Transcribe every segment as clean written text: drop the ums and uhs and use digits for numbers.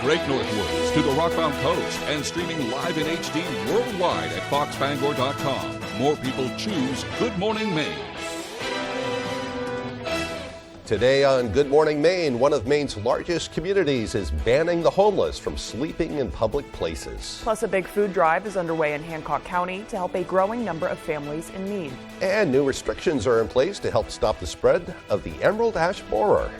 Great Northwoods to the Rockbound Coast and streaming live in HD worldwide at foxbangor.com. More people choose Good Morning Maine. Today on Good Morning Maine, one of Maine's largest communities is banning the homeless from sleeping in public places. Plus, a big food drive is underway in Hancock County to help a growing number of families in need. And new restrictions are in place to help stop the spread of the emerald ash borer.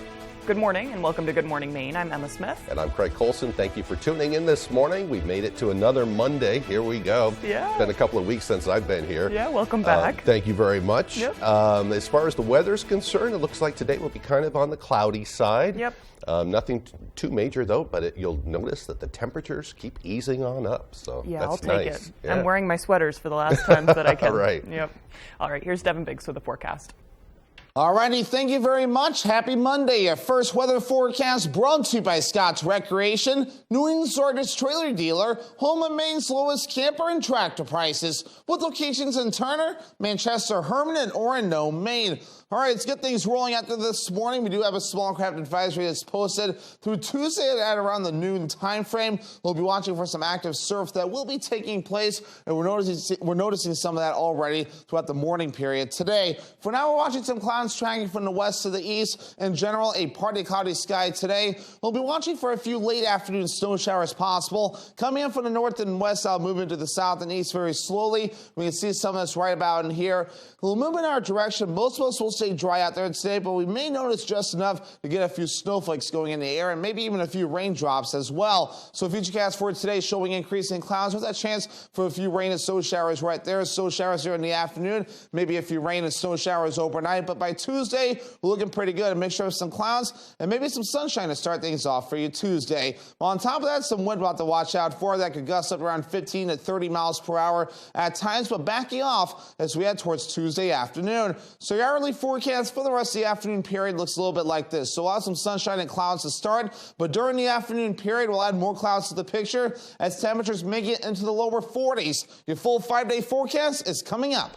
Good morning and welcome to Good Morning Maine. I'm Emma Smith. And I'm Craig Colson. Thank you for tuning in this morning. We've made it to another Monday. Here we go. Yeah. It's been a couple of weeks since I've been here. Yeah, welcome back. Thank you very much. Yep. As far as the weather's concerned, it looks like today will be kind of on the cloudy side. Yep. Nothing too major though, but you'll notice that the temperatures keep easing on up. So Yeah, that's I'll take nice. it. Yeah. I'm wearing my sweaters for the last times that I can. Right. Yep. All right, here's Devin Biggs with the forecast. Alrighty, thank you very much. Happy Monday. Your first weather forecast brought to you by Scott's Recreation, New England's largest trailer dealer, home of Maine's lowest camper and tractor prices, with locations in Turner, Manchester, Herman, and Orono, Maine. All right, let's get things rolling after this morning. We do have a small craft advisory that's posted through Tuesday at around the noon time frame. We'll be watching for some active surf that will be taking place, and we're noticing some of that already throughout the morning period today. For now, we're watching some clouds tracking from the west to the east. In general, a partly cloudy sky today. We'll be watching for a few late afternoon snow showers possible. Coming in from the north and west, I'll move into the south and east very slowly. We can see some of this right about in here. We'll move in our direction. Most of us will stay dry out there today, but we may notice just enough to get a few snowflakes going in the air and maybe even a few raindrops as well. So futurecast for today showing increasing clouds with that chance for a few rain and snow showers right there. Snow showers here in the afternoon, maybe a few rain and snow showers overnight, but by Tuesday, we're looking pretty good. A mixture of some clouds and maybe some sunshine to start things off for you Tuesday. Well, on top of that, some wind about to watch out for that could gust up around 15 to 30 miles per hour at times, but backing off as we head towards Tuesday afternoon. So your hourly forecast for the rest of the afternoon period looks a little bit like this. So we'll have some sunshine and clouds to start, but during the afternoon period, we'll add more clouds to the picture as temperatures make it into the lower 40s. Your full 5-day forecast is coming up.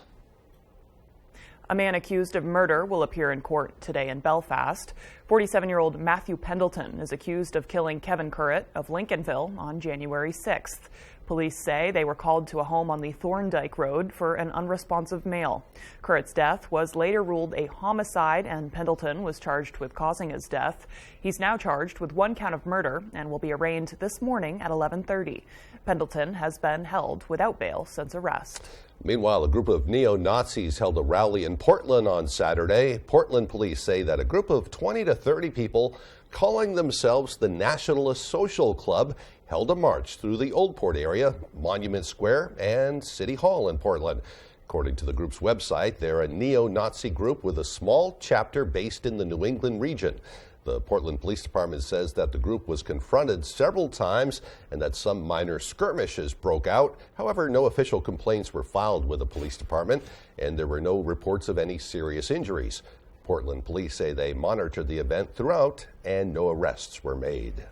A man accused of murder will appear in court today in Belfast. 47-year-old Matthew Pendleton is accused of killing Kevin Currett of Lincolnville on January 6th. Police say they were called to a home on the Thorndike Road for an unresponsive male. Currett's death was later ruled a homicide, and Pendleton was charged with causing his death. He's now charged with 1 count of murder and will be arraigned this morning at 11:30. Pendleton has been held without bail since arrest. Meanwhile, a group of neo-Nazis held a rally in Portland on Saturday. Portland police say that a group of 20 to 30 people calling themselves the Nationalist Social Club held a march through the Old Port area, Monument Square, and City Hall in Portland. According to the group's website, they're a neo-Nazi group with a small chapter based in the New England region. The Portland Police Department says that the group was confronted several times and that some minor skirmishes broke out. However, no official complaints were filed with the police department, and there were no reports of any serious injuries. Portland police say they monitored the event throughout and no arrests were made.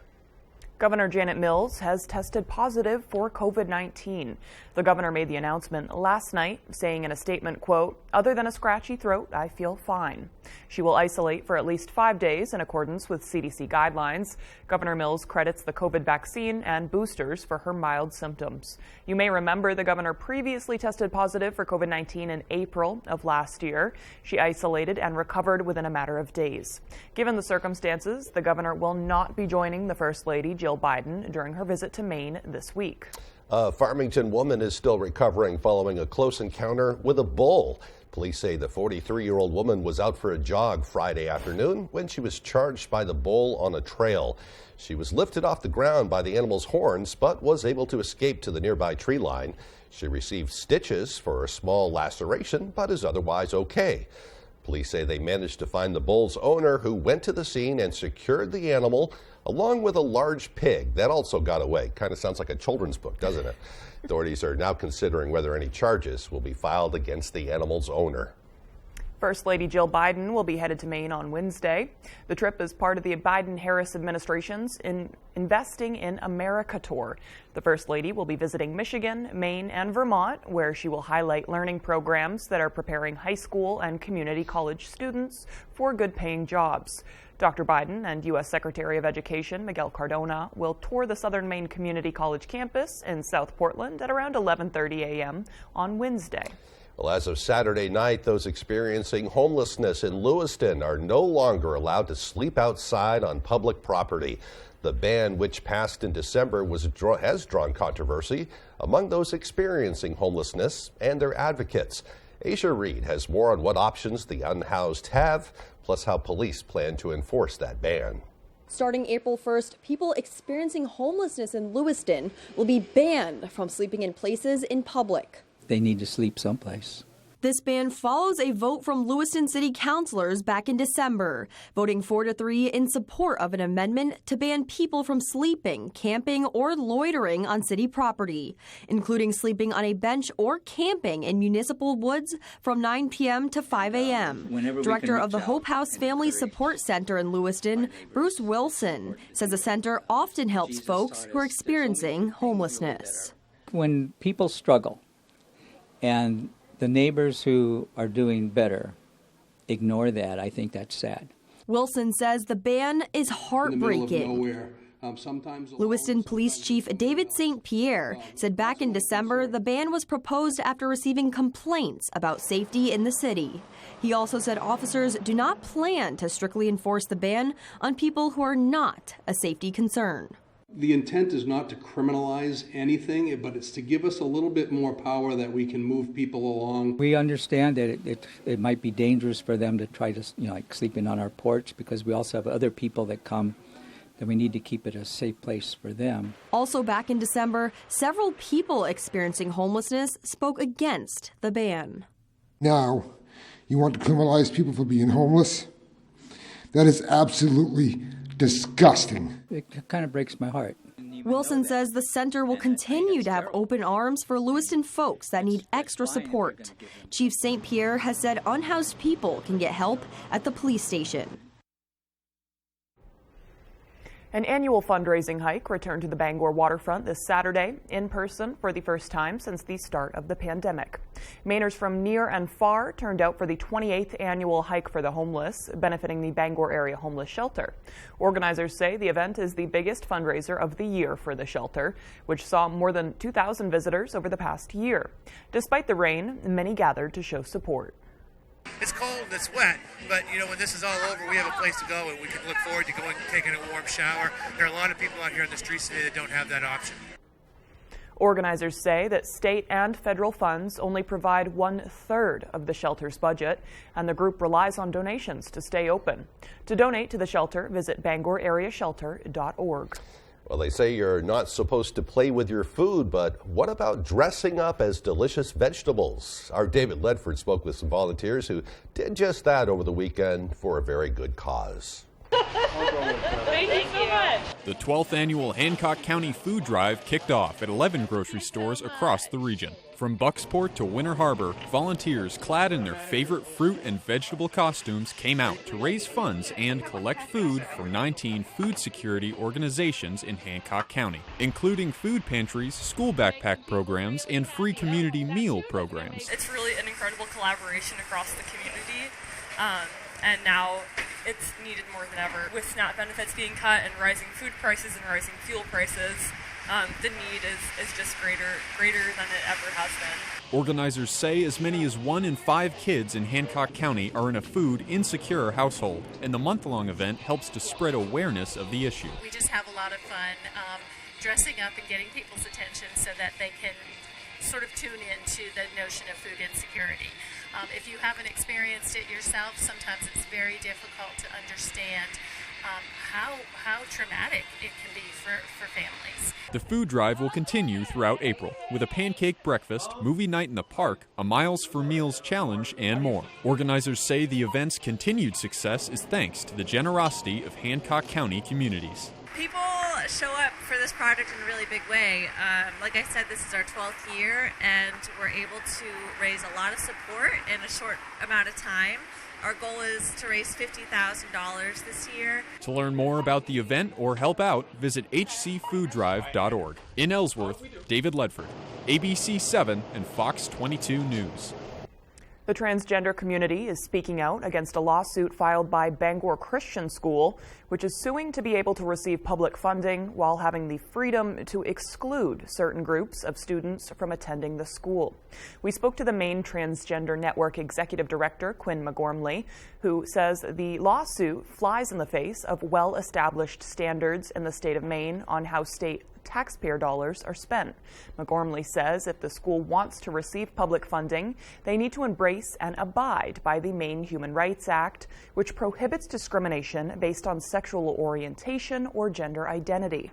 Governor Janet Mills has tested positive for COVID-19. The governor made the announcement last night, saying in a statement, quote, "Other than a scratchy throat, I feel fine." She will isolate for at least 5 days in accordance with CDC guidelines. Governor Mills credits the COVID vaccine and boosters for her mild symptoms. You may remember the governor previously tested positive for COVID-19 in April of last year. She isolated and recovered within a matter of days. Given the circumstances, the governor will not be joining the First Lady, Jill Biden, during her visit to Maine this week. A Farmington woman is still recovering following a close encounter with a bull. Police say the 43-year-old woman was out for a jog Friday afternoon when she was charged by the bull on a trail. She was lifted off the ground by the animal's horns, but was able to escape to the nearby tree line. She received stitches for a small laceration, but is otherwise okay. Police say they managed to find the bull's owner, who went to the scene and secured the animal, along with a large pig that also got away. Kind of sounds like a children's book, doesn't it? Authorities are now considering whether any charges will be filed against the animal's owner. First Lady Jill Biden will be headed to Maine on Wednesday. The trip is part of the Biden-Harris administration's Investing in America tour. The First Lady will be visiting Michigan, Maine, and Vermont, where she will highlight learning programs that are preparing high school and community college students for good-paying jobs. Dr. Biden and U.S. Secretary of Education Miguel Cardona will tour the Southern Maine Community College campus in South Portland at around 11:30 a.m. on Wednesday. Well, as of Saturday night, those experiencing homelessness in Lewiston are no longer allowed to sleep outside on public property. The ban, which passed in December, has drawn controversy among those experiencing homelessness and their advocates. Asia Reed has more on what options the unhoused have, plus how police plan to enforce that ban. Starting April 1st, people experiencing homelessness in Lewiston will be banned from sleeping in places in public. They need to sleep someplace. This ban follows a vote from Lewiston City councilors back in December, voting 4-3 in support of an amendment to ban people from sleeping, camping, or loitering on city property, including sleeping on a bench or camping in municipal woods from 9 p.m. to 5 a.m. Director of the Hope House Family Support Center in Lewiston, Bruce Wilson, says the center often helps folks who are experiencing homelessness. When people struggle and the neighbors who are doing better ignore that, I think that's sad. Wilson says the ban is heartbreaking. Lewiston Police Chief David St. Pierre said back in December the ban was proposed after receiving complaints about safety in the city. He also said officers do not plan to strictly enforce the ban on people who are not a safety concern. The intent is not to criminalize anything, but it's to give us a little bit more power that we can move people along. We understand that it might be dangerous for them to try to, like sleeping on our porch, because we also have other people that come that we need to keep it a safe place for them. Also back in December, several people experiencing homelessness spoke against the ban. Now, you want to criminalize people for being homeless? That is absolutely disgusting. It kind of breaks my heart. Wilson says the center will continue to have open arms for Lewiston folks that need extra support. Chief St. Pierre has said unhoused people can get help at the police station. An annual fundraising hike returned to the Bangor waterfront this Saturday in person for the first time since the start of the pandemic. Mainers from near and far turned out for the 28th annual Hike for the Homeless, benefiting the Bangor Area Homeless Shelter. Organizers say the event is the biggest fundraiser of the year for the shelter, which saw more than 2,000 visitors over the past year. Despite the rain, many gathered to show support. It's cold and it's wet, but when this is all over, we have a place to go and we can look forward to going and taking a warm shower. There are a lot of people out here on the streets today that don't have that option. Organizers say that state and federal funds only provide 1/3 of the shelter's budget, and the group relies on donations to stay open. To donate to the shelter, visit bangorareashelter.org. Well, they say you're not supposed to play with your food, but what about dressing up as delicious vegetables? Our David Ledford spoke with some volunteers who did just that over the weekend for a very good cause. Thank you so much. The 12th annual Hancock County Food Drive kicked off at 11 grocery stores across the region. From Bucksport to Winter Harbor, volunteers clad in their favorite fruit and vegetable costumes came out to raise funds and collect food for 19 food security organizations in Hancock County, including food pantries, school backpack programs, and free community meal programs. It's really an incredible collaboration across the community, and now it's needed more than ever. With SNAP benefits being cut and rising food prices and rising fuel prices, the need is just greater than it ever has been. Organizers say as many as 1 in 5 kids in Hancock County are in a food insecure household, and the month-long event helps to spread awareness of the issue. We just have a lot of fun dressing up and getting people's attention so that they can sort of tune into the notion of food insecurity. If you haven't experienced it yourself, sometimes it's very difficult to understand how traumatic it can be for families. The food drive will continue throughout April with a pancake breakfast, movie night in the park, a Miles for Meals challenge, and more. Organizers say the event's continued success is thanks to the generosity of Hancock County communities. People show up for this project in a really big way. Like I said, this is our 12th year, and we're able to raise a lot of support in a short amount of time. Our goal is to raise $50,000 this year. To learn more about the event or help out, visit hcfooddrive.org. In Ellsworth, David Ledford, ABC 7 and Fox 22 News. The transgender community is speaking out against a lawsuit filed by Bangor Christian School, which is suing to be able to receive public funding while having the freedom to exclude certain groups of students from attending the school. We spoke to the Maine Transgender Network Executive Director, Quinn McGormley, who says the lawsuit flies in the face of well-established standards in the state of Maine on how state taxpayer dollars are spent. McGormley says if the school wants to receive public funding, they need to embrace and abide by the Maine Human Rights Act, which prohibits discrimination based on sexual orientation or gender identity.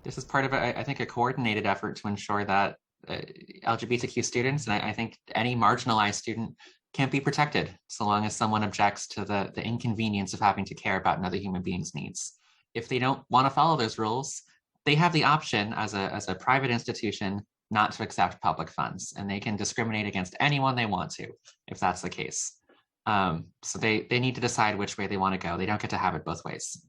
This is part of, I think, a coordinated effort to ensure that LGBTQ students, and I think any marginalized student, can't be protected so long as someone objects to the inconvenience of having to care about another human being's needs. If they don't want to follow those rules, they have the option as a private institution not to accept public funds, and they can discriminate against anyone they want to, if that's the case. So they need to decide which way they want to go. They don't get to have it both ways.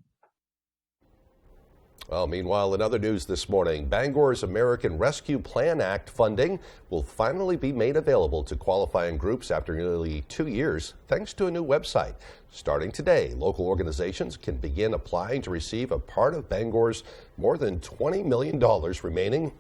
Well, meanwhile, in other news this morning, Bangor's American Rescue Plan Act funding will finally be made available to qualifying groups after nearly 2 years, thanks to a new website. Starting today, local organizations can begin applying to receive a part of Bangor's more than $20 million remaining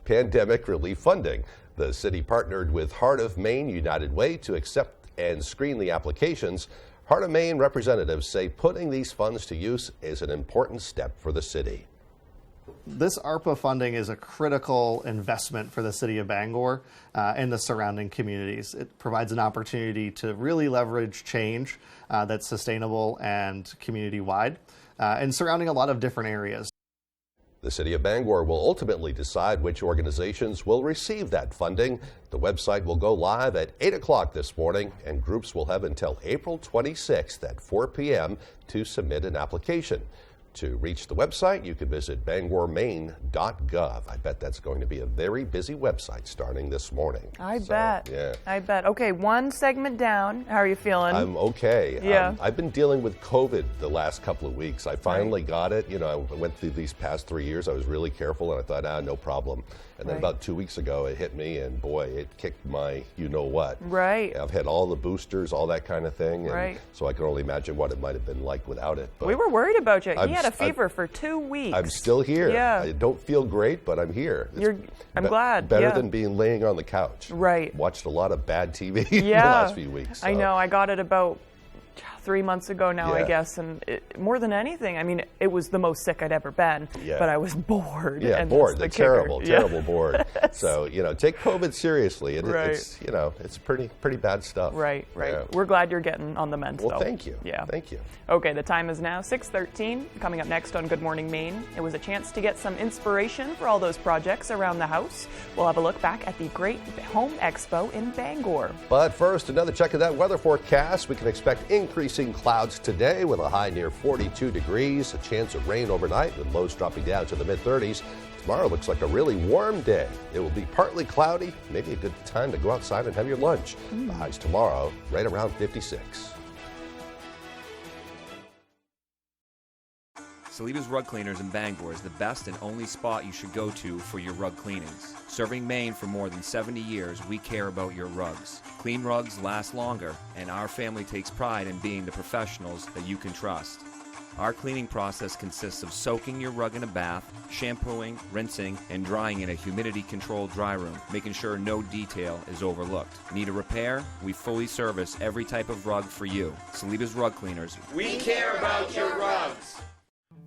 pandemic relief funding. The city partnered with Heart of Maine United Way to accept and screen the applications. Heart of Maine representatives say putting these funds to use is an important step for the city. This ARPA funding is a critical investment for the city of Bangor and the surrounding communities. It provides an opportunity to really leverage change that's sustainable and community-wide and surrounding a lot of different areas. The city of Bangor will ultimately decide which organizations will receive that funding. The website will go live at 8 o'clock this morning, and groups will have until April 26th at 4 p.m. to submit an application. To reach the website, you can visit bangormaine.gov. I bet that's going to be a very busy website starting this morning. I bet. Yeah. I bet. Okay, one segment down. How are you feeling? I'm okay. Yeah. I've been dealing with COVID the last couple of weeks. I finally got it. You know, I went through these past 3 years. I was really careful, and I thought, no problem. And then about 2 weeks ago, it hit me, and boy, it kicked my you-know-what. Right. I've had all the boosters, all that kind of thing. And right. So I can only imagine what it might have been like without it. But we were worried about you. He had a fever for 2 weeks. I'm still here. Yeah. I don't feel great, but I'm here. I'm glad. Better than being laying on the couch. Right. Watched a lot of bad TV in the last few weeks. So. I know. I got it about 3 months ago now, Yeah. I guess, and more than anything, I mean, it was the most sick I'd ever been, but I was bored. Yeah, and bored. that's the Terrible kicker. bored. So, take COVID seriously. It's, it's pretty bad stuff. Right. Yeah. We're glad you're getting on the mend, Well, though. thank you. Yeah. Thank you. Okay, the time is now 6:13. Coming up next on Good Morning Maine, it was a chance to get some inspiration for all those projects around the house. We'll have a look back at the Great Home Expo in Bangor. But first, another check of that weather forecast. We can expect increasing clouds today with a high near 42 degrees, a chance of rain overnight with lows dropping down to the mid-30s. Tomorrow looks like a really warm day. It will be partly cloudy, maybe a good time to go outside and have your lunch. The highs tomorrow right around 56. Saliba's Rug Cleaners in Bangor is the best and only spot you should go to for your rug cleanings. Serving Maine for more than 70 years, we care about your rugs. Clean rugs last longer, and our family takes pride in being the professionals that you can trust. Our cleaning process consists of soaking your rug in a bath, shampooing, rinsing, and drying in a humidity-controlled dry room, making sure no detail is overlooked. Need a repair? We fully service every type of rug for you. Saliba's Rug Cleaners. We care about your rugs.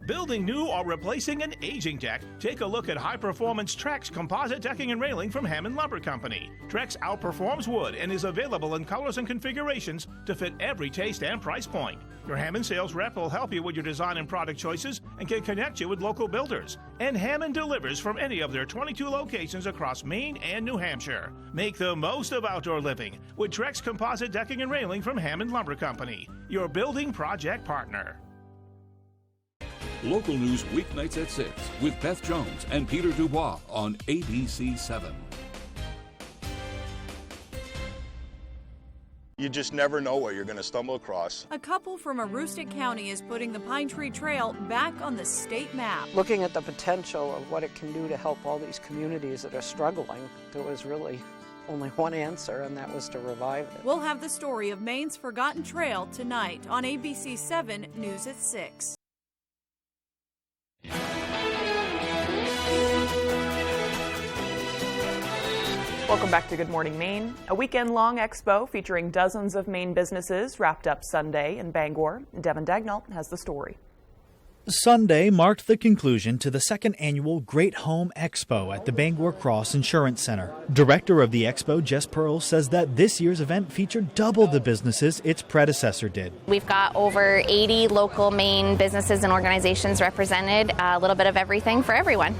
Building new or replacing an aging deck? Take a look at high-performance Trex composite decking and railing from Hammond Lumber Company. Trex outperforms wood and is available in colors and configurations to fit every taste and price point. Your Hammond sales rep will help you with your design and product choices and can connect you with local builders. And Hammond delivers from any of their 22 locations across Maine and New Hampshire. Make the most of outdoor living with Trex composite decking and railing from Hammond Lumber Company, your building project partner. Local news weeknights at 6 with Beth Jones and Peter Dubois on ABC 7. You just never know what you're going to stumble across. A couple from Aroostook County is putting the Pine Tree Trail back on the state map. Looking at the potential of what it can do to help all these communities that are struggling, there was really only one answer, and that was to revive it. We'll have the story of Maine's Forgotten Trail tonight on ABC 7 News at 6. Welcome back to Good Morning Maine. A weekend-long expo featuring dozens of Maine businesses wrapped up Sunday in Bangor. Devin Dagnall has the story. Sunday marked the conclusion to the second annual Great Home Expo at the Bangor Cross Insurance Center. Director of the expo, Jess Pearl, says that this year's event featured double the businesses its predecessor did. We've got over 80 local Maine businesses and organizations represented, a little bit of everything for everyone.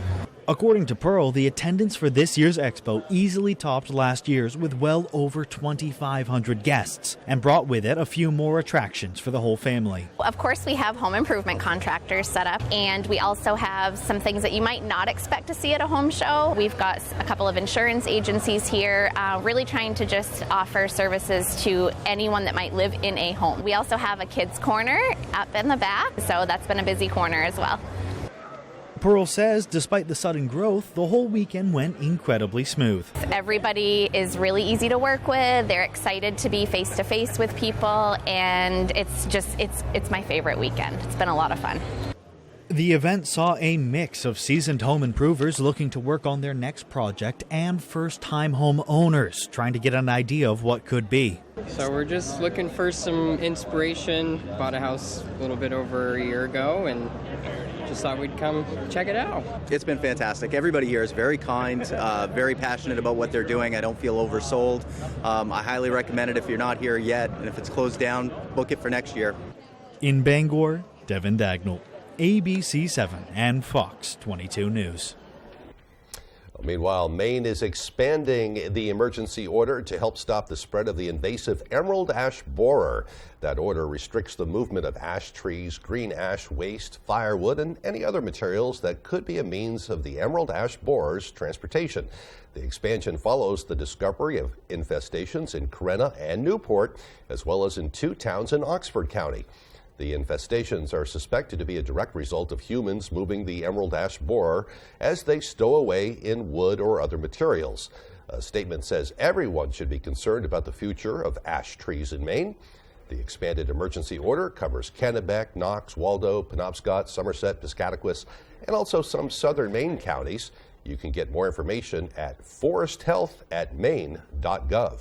According to Pearl, the attendance for this year's expo easily topped last year's with well over 2,500 guests and brought with it a few more attractions for the whole family. Of course, we have home improvement contractors set up, and we also have some things that you might not expect to see at a home show. We've got a couple of insurance agencies here, really trying to just offer services to anyone that might live in a home. We also have a kids' corner up in the back, so that's been a busy corner as well. Pearl says despite the sudden growth, the whole weekend went incredibly smooth. Everybody is really easy to work with. They're excited to be face to face with people, and it's my favorite weekend. It's been a lot of fun. The event saw a mix of seasoned home improvers looking to work on their next project and first-time home owners trying to get an idea of what could be. So we're just looking for some inspiration. Bought a house a little bit over a year ago and just thought we'd come check it out. It's been fantastic. Everybody here is very kind, very passionate about what they're doing. I don't feel oversold. I highly recommend it if you're not here yet, and if it's closed down, book it for next year. In Bangor, Devin Dagnall, ABC 7 and Fox 22 News. Meanwhile, Maine is expanding the emergency order to help stop the spread of the invasive emerald ash borer. That order restricts the movement of ash trees, green ash waste, firewood, and any other materials that could be a means of the emerald ash borer's transportation. The expansion follows the discovery of infestations in Corunna and Newport, as well as in 2 towns in Oxford County. The infestations are suspected to be a direct result of humans moving the emerald ash borer as they stow away in wood or other materials. A statement says everyone should be concerned about the future of ash trees in Maine. The expanded emergency order covers Kennebec, Knox, Waldo, Penobscot, Somerset, Piscataquis, and also some southern Maine counties. You can get more information at foresthealth@maine.gov.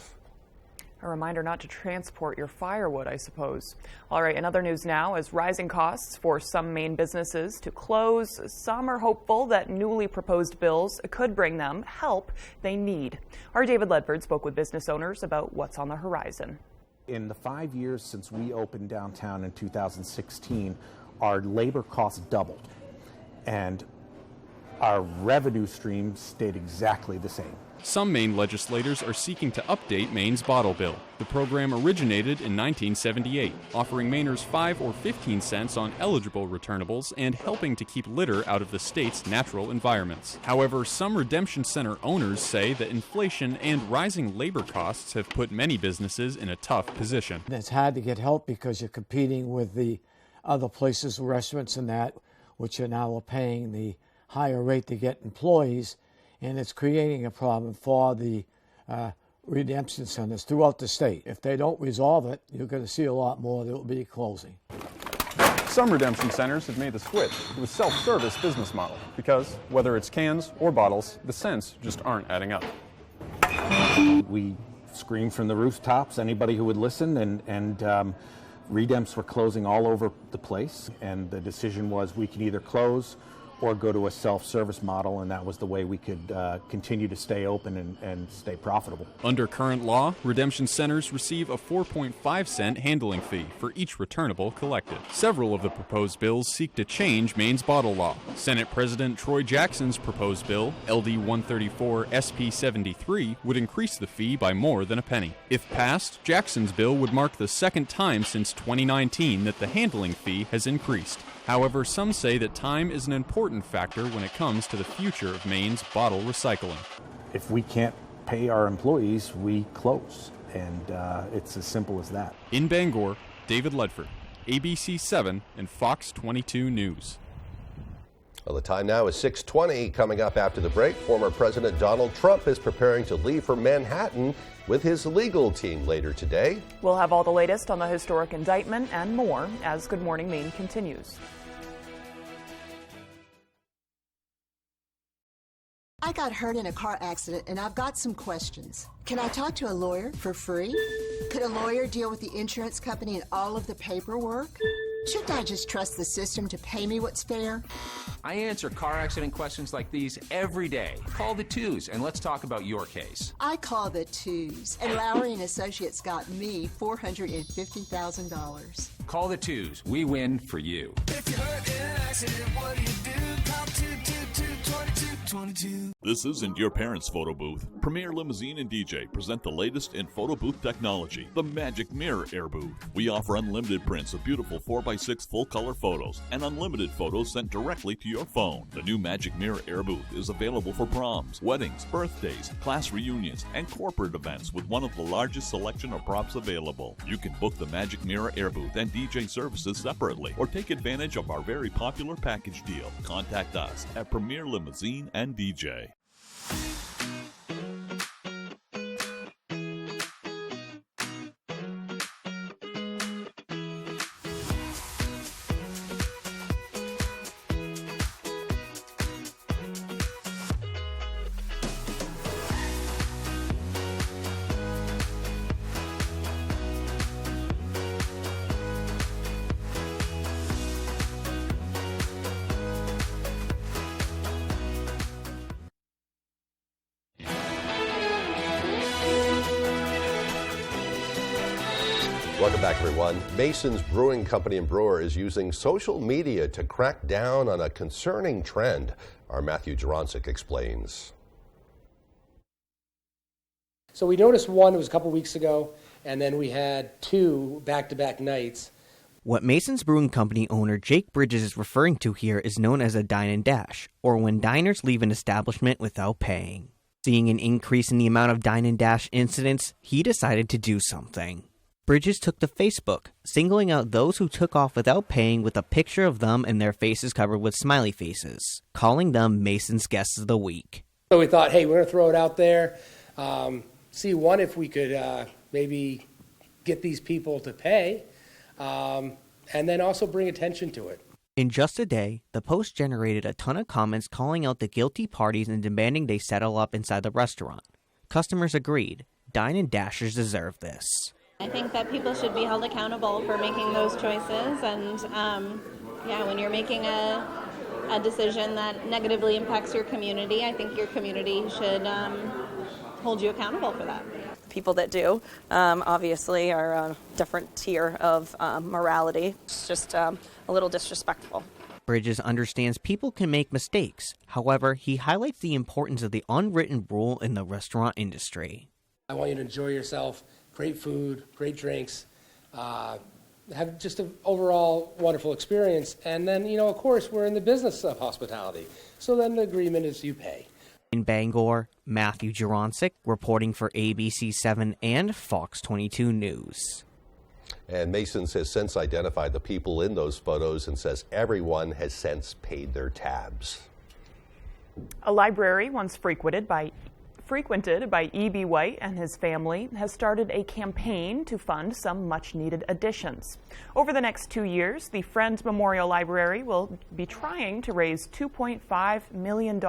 A reminder not to transport your firewood, I suppose. All right, in other news now, as rising costs force some Maine businesses to close, some are hopeful that newly proposed bills could bring them help they need. Our David Ledford spoke with business owners about what's on the horizon. In the 5 years since we opened downtown in 2016, our labor costs doubled, and our revenue stream stayed exactly the same. Some Maine legislators are seeking to update Maine's bottle bill. The program originated in 1978, offering Mainers 5 or 15 cents on eligible returnables and helping to keep litter out of the state's natural environments. However, some redemption center owners say that inflation and rising labor costs have put many businesses in a tough position. It's hard to get help because you're competing with the other places, restaurants and that, which are now paying the higher rate to get employees. And it's creating a problem for the redemption centers throughout the state. If they don't resolve it, you're going to see a lot more that will be closing. Some redemption centers have made the switch to a self-service business model because, whether it's cans or bottles, the cents just aren't adding up. We screamed from the rooftops, anybody who would listen, and redempts were closing all over the place. And the decision was we could either close or go to a self-service model, and that was the way we could continue to stay open and stay profitable. Under current law, redemption centers receive a 4.5-cent handling fee for each returnable collected. Several of the proposed bills seek to change Maine's bottle law. Senate President Troy Jackson's proposed bill, LD 134 SP 73, would increase the fee by more than a penny. If passed, Jackson's bill would mark the second time since 2019 that the handling fee has increased. However, some say that time is an important factor when it comes to the future of Maine's bottle recycling. If we can't pay our employees, we close. And it's as simple as that. In Bangor, David Ledford, ABC 7 and Fox 22 News. Well, the time now is 6:20. Coming up after the break, former President Donald Trump is preparing to leave for Manhattan with his legal team later today. We'll have all the latest on the historic indictment and more as Good Morning Maine continues. I got hurt in a car accident and I've got some questions. Can I talk to a lawyer for free? Could a lawyer deal with the insurance company and all of the paperwork? Shouldn't I just trust the system to pay me what's fair? I answer car accident questions like these every day. Call the Twos and let's talk about your case. I call the Twos, and Lowry and Associates got me $450,000. Call the Twos. We win for you. If you're hurt in an accident, what do? Call 222-2222. This isn't your parents' photo booth. Premier Limousine and DJ present the latest in photo booth technology, the Magic Mirror Air Booth. We offer unlimited prints of beautiful 4x6 full-color photos and unlimited photos sent directly to your phone. The new Magic Mirror Air Booth is available for proms, weddings, birthdays, class reunions, and corporate events with one of the largest selection of props available. You can book the Magic Mirror Air Booth and DJ services separately or take advantage of our very popular package deal. Contact us at Premier Limousine and DJ. Welcome back, everyone. Mason's Brewing Company and Brewer is using social media to crack down on a concerning trend. Our Matthew Jaroncic explains. So we noticed one, it was a couple weeks ago, and then we had two back-to-back nights. What Mason's Brewing Company owner Jake Bridges is referring to here is known as a dine and dash, or when diners leave an establishment without paying. Seeing an increase in the amount of dine and dash incidents, he decided to do something. Bridges took to Facebook, singling out those who took off without paying with a picture of them and their faces covered with smiley faces, calling them Mason's Guests of the Week. So we thought, hey, we're going to throw it out there, see one if we could maybe get these people to pay, and then also bring attention to it. In just a day, the post generated a ton of comments calling out the guilty parties and demanding they settle up inside the restaurant. Customers agreed. Dine and Dashers deserve this. I think that people should be held accountable for making those choices, and when you're making a decision that negatively impacts your community, I think your community should hold you accountable for that. People that do obviously are a different tier of morality. It's just a little disrespectful. Bridges understands people can make mistakes. However, he highlights the importance of the unwritten rule in the restaurant industry. I want you to enjoy yourself. Great food, great drinks, have just an overall wonderful experience. And then, of course, we're in the business of hospitality. So then the agreement is you pay. In Bangor, Matthew Jaroncic reporting for ABC 7 and Fox 22 News. And Mason's has since identified the people in those photos and says everyone has since paid their tabs. A library once frequented by E.B. White and his family has started a campaign to fund some much-needed additions. Over the next 2 years, the Friends Memorial Library will be trying to raise $2.5 million.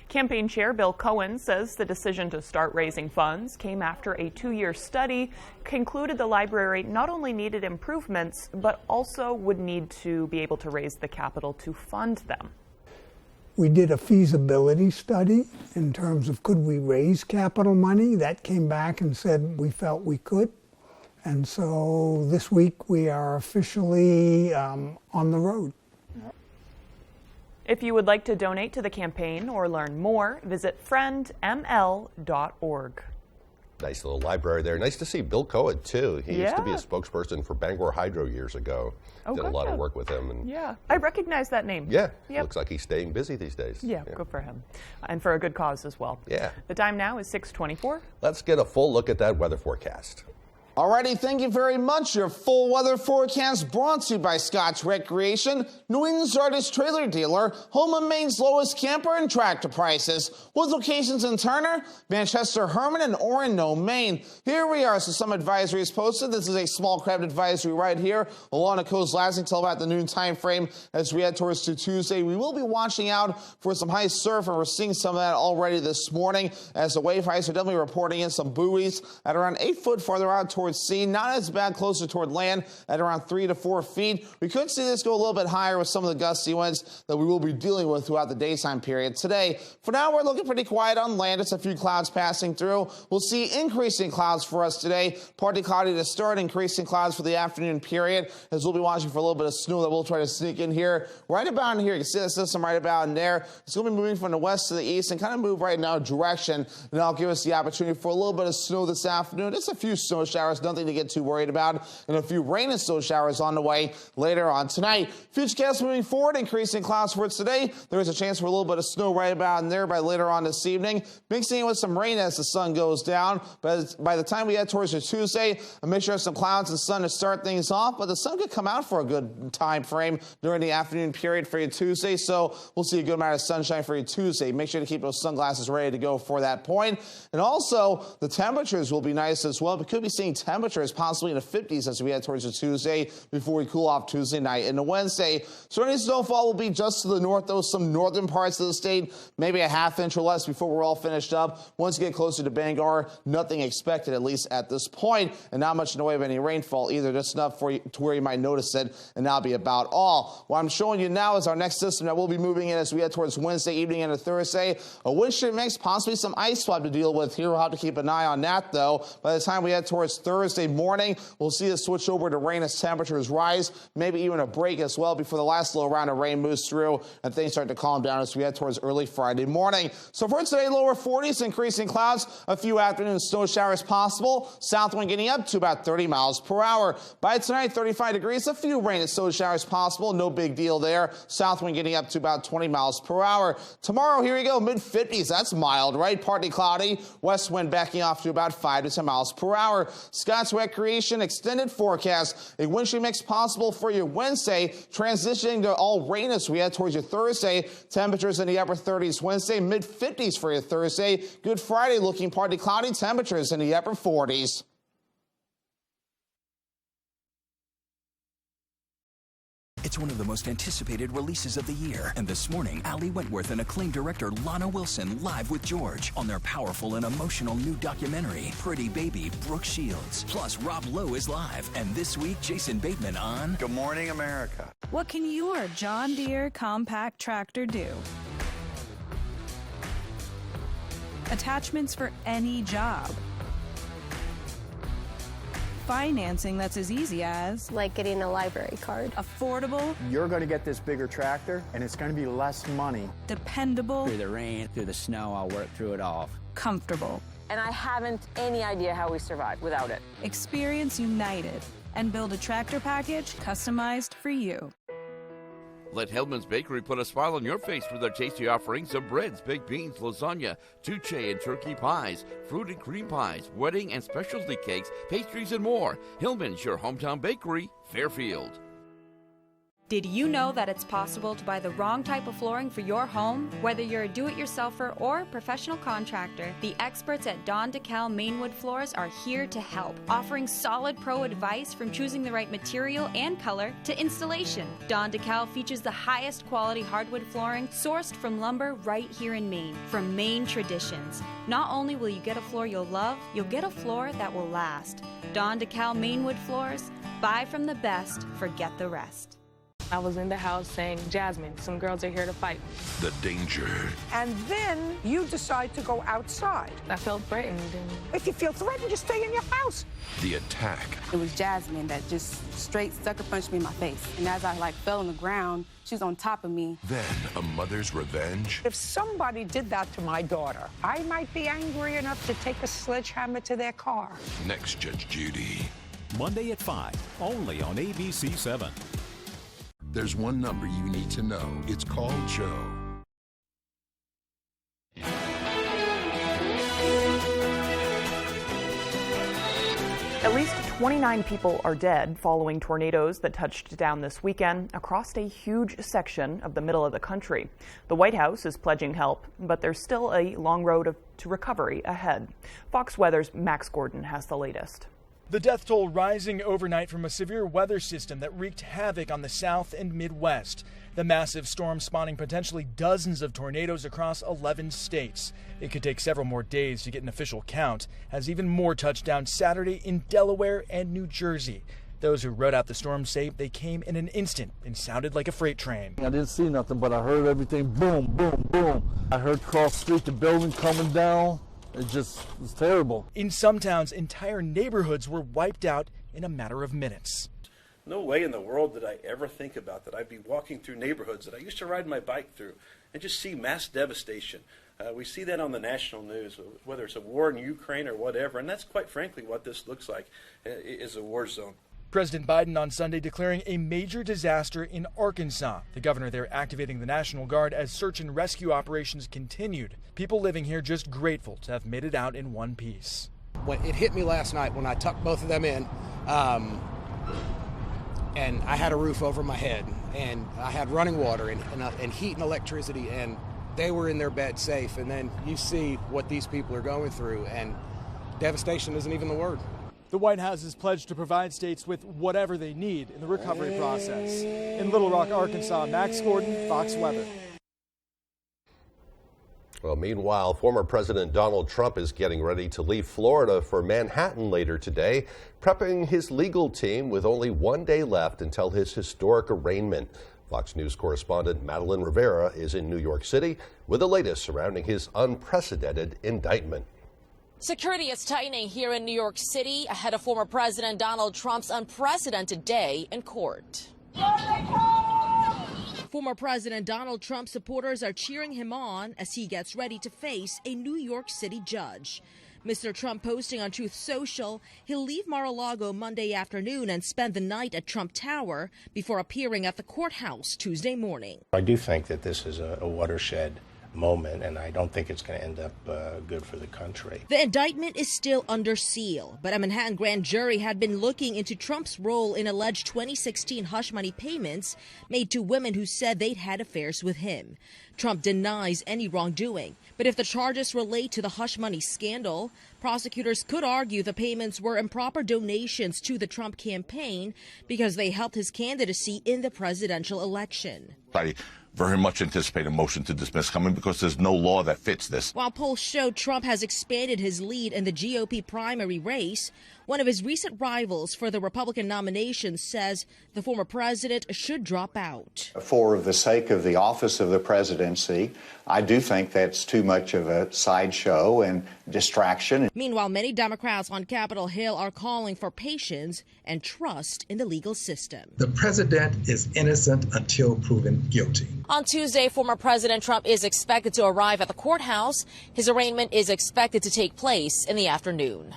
Campaign Chair Bill Cohen says the decision to start raising funds came after a 2-year study concluded the library not only needed improvements, but also would need to be able to raise the capital to fund them. We did a feasibility study in terms of could we raise capital money. That came back and said we felt we could. And so this week we are officially on the road. If you would like to donate to the campaign or learn more, visit friendml.org. Nice little library there. Nice to see Bill Cohen, too. He used to be a spokesperson for Bangor Hydro years ago. Did a lot of work with him. And yeah, I recognize that name. Yeah, looks like he's staying busy these days. Yeah, good for him. And for a good cause as well. Yeah. The time now is 6:24. Let's get a full look at that weather forecast. Alrighty, thank you very much. Your full weather forecast brought to you by Scotts Recreation, New England's largest trailer dealer, home of Maine's lowest camper and tractor prices, with locations in Turner, Manchester, Herman, and Orono, Maine. Here we are, so some advisories posted. This is a small craft advisory right here along the coast, lasting until about the noon time frame as we head towards Tuesday. We will be watching out for some high surf, and we're seeing some of that already this morning as the wave heights are definitely reporting in some buoys at around 8 foot farther out towards sea. Not as bad closer toward land at around 3 to 4 feet. We could see this go a little bit higher with some of the gusty winds that we will be dealing with throughout the daytime period today. For now, we're looking pretty quiet on land. Just a few clouds passing through. We'll see increasing clouds for us today. Partly cloudy to start, increasing clouds for the afternoon period, as we'll be watching for a little bit of snow that we'll try to sneak in here. Right about in here, you can see the system right about in there. It's going to be moving from the west to the east and kind of move right in our direction, and that'll give us the opportunity for a little bit of snow this afternoon. Just a few snow showers, nothing to get too worried about, and a few rain and snow showers on the way later on tonight. Futurecast moving forward, increasing clouds for today. There is a chance for a little bit of snow right about in there by later on this evening, mixing in with some rain as the sun goes down. But by the time we head towards the Tuesday, a mixture of some clouds and sun to start things off, but the sun could come out for a good time frame during the afternoon period for you Tuesday, so we'll see a good amount of sunshine for you Tuesday. Make sure to keep those sunglasses ready to go for that point. And also, the temperatures will be nice as well. We could be seeing temperatures possibly in the 50s as we head towards the Tuesday before we cool off Tuesday night and the Wednesday. So any snowfall will be just to the north, though, some northern parts of the state, maybe a half inch or less before we're all finished up. Once you get closer to Bangor, nothing expected, at least at this point, and not much in the way of any rainfall either, just enough for you to where you might notice it, and that'll be about all. What I'm showing you now is our next system that we'll be moving in as we head towards Wednesday evening into Thursday. A wind shear mix, possibly some ice swap to deal with here. We'll have to keep an eye on that, though. By the time we head towards Thursday morning, we'll see a switch over to rain as temperatures rise, maybe even a break as well before the last little round of rain moves through and things start to calm down as we head towards early Friday morning. So for today, lower 40s, increasing clouds, a few afternoon snow showers possible, south wind getting up to about 30 miles per hour. By tonight, 35 degrees, a few rain and snow showers possible, no big deal there. South wind getting up to about 20 miles per hour. Tomorrow, here we go, mid-50s, that's mild, right? Partly cloudy, west wind backing off to about 5 to 10 miles per hour. Scotts Recreation extended forecast, a wind shear mix possible for your Wednesday, transitioning to all rain as we head towards your Thursday. Temperatures in the upper 30s Wednesday, mid-50s for your Thursday. Good Friday looking partly cloudy, temperatures in the upper 40s. It's one of the most anticipated releases of the year. And this morning, Ali Wentworth and acclaimed director Lana Wilson live with George on their powerful and emotional new documentary, Pretty Baby, Brooke Shields. Plus, Rob Lowe is live. And this week, Jason Bateman on Good Morning America. What can your John Deere compact tractor do? Attachments for any job. Financing that's as easy as... like getting a library card. Affordable. You're going to get this bigger tractor, and it's going to be less money. Dependable. Through the rain, through the snow, I'll work through it all. Comfortable. And I haven't any idea how we survive without it. Experience United and build a tractor package customized for you. Let Hellman's Bakery put a smile on your face with their tasty offerings of breads, baked beans, lasagna, tuche and turkey pies, fruit and cream pies, wedding and specialty cakes, pastries, and more. Hillman's, your hometown bakery, Fairfield. Did you know that it's possible to buy the wrong type of flooring for your home? Whether you're a do-it-yourselfer or professional contractor, the experts at Don DeKalb Mainwood Floors are here to help, offering solid pro advice from choosing the right material and color to installation. Don DeKalb features the highest quality hardwood flooring sourced from lumber right here in Maine, from Maine traditions. Not only will you get a floor you'll love, you'll get a floor that will last. Don DeKalb Mainwood Floors, buy from the best, forget the rest. I was in the house saying, Jasmine, some girls are here to fight. The danger. And then you decide to go outside. I felt threatened. If you feel threatened, just stay in your house. The attack. It was Jasmine that just straight sucker punched me in my face. And as I fell on the ground, she was on top of me. Then a mother's revenge. If somebody did that to my daughter, I might be angry enough to take a sledgehammer to their car. Next, Judge Judy. Monday at 5, only on ABC 7. There's one number you need to know. It's called Joe. At least 29 people are dead following tornadoes that touched down this weekend across a huge section of the middle of the country. The White House is pledging help, but there's still a long road to recovery ahead. Fox Weather's Max Gordon has the latest. The death toll rising overnight from a severe weather system that wreaked havoc on the South and Midwest. The massive storm spawning potentially dozens of tornadoes across 11 states. It could take several more days to get an official count, as even more touched down Saturday in Delaware and New Jersey. Those who rode out the storm say they came in an instant and sounded like a freight train. I didn't see nothing, but I heard everything boom, boom, boom. I heard cross street, the building coming down. It just was terrible. In some towns, entire neighborhoods were wiped out in a matter of minutes. No way in the world did I ever think about that I'd be walking through neighborhoods that I used to ride my bike through and just see mass devastation. We see that on the national news, whether it's a war in Ukraine or whatever, and that's quite frankly what this looks like, is a war zone. President Biden on Sunday declaring a major disaster in Arkansas. The governor there activating the National Guard as search and rescue operations continued. People living here just grateful to have made it out in one piece. When it hit me last night when I tucked both of them in, and I had a roof over my head, and I had running water and heat and electricity, and they were in their bed safe. And then you see what these people are going through, and devastation isn't even the word. The White House has pledged to provide states with whatever they need in the recovery process. In Little Rock, Arkansas, Max Gordon, Fox Weather. Well, meanwhile, former President Donald Trump is getting ready to leave Florida for Manhattan later today, prepping his legal team with only 1 day left until his historic arraignment. Fox News correspondent Madeline Rivera is in New York City with the latest surrounding his unprecedented indictment. Security is tightening here in New York City ahead of former President Donald Trump's unprecedented day in court. Former President Donald Trump supporters are cheering him on as he gets ready to face a New York City judge. Mr. Trump posting on Truth Social he'll leave Mar-a-Lago Monday afternoon and spend the night at Trump Tower before appearing at the courthouse Tuesday morning. I do think that this is a watershed moment, and I don't think it's going to end up good for the country. The indictment is still under seal, but a Manhattan grand jury had been looking into Trump's role in alleged 2016 hush money payments made to women who said they'd had affairs with him. Trump denies any wrongdoing, but if the charges relate to the hush money scandal, prosecutors could argue the payments were improper donations to the Trump campaign because they helped his candidacy in the presidential election. I very much anticipate a motion to dismiss coming because there's no law that fits this. While polls show Trump has expanded his lead in the GOP primary race, one of his recent rivals for the Republican nomination says the former president should drop out. For the sake of the office of the presidency, I do think that's too much of a sideshow and distraction. Meanwhile, many Democrats on Capitol Hill are calling for patience and trust in the legal system. The president is innocent until proven guilty. On Tuesday, former President Trump is expected to arrive at the courthouse. His arraignment is expected to take place in the afternoon.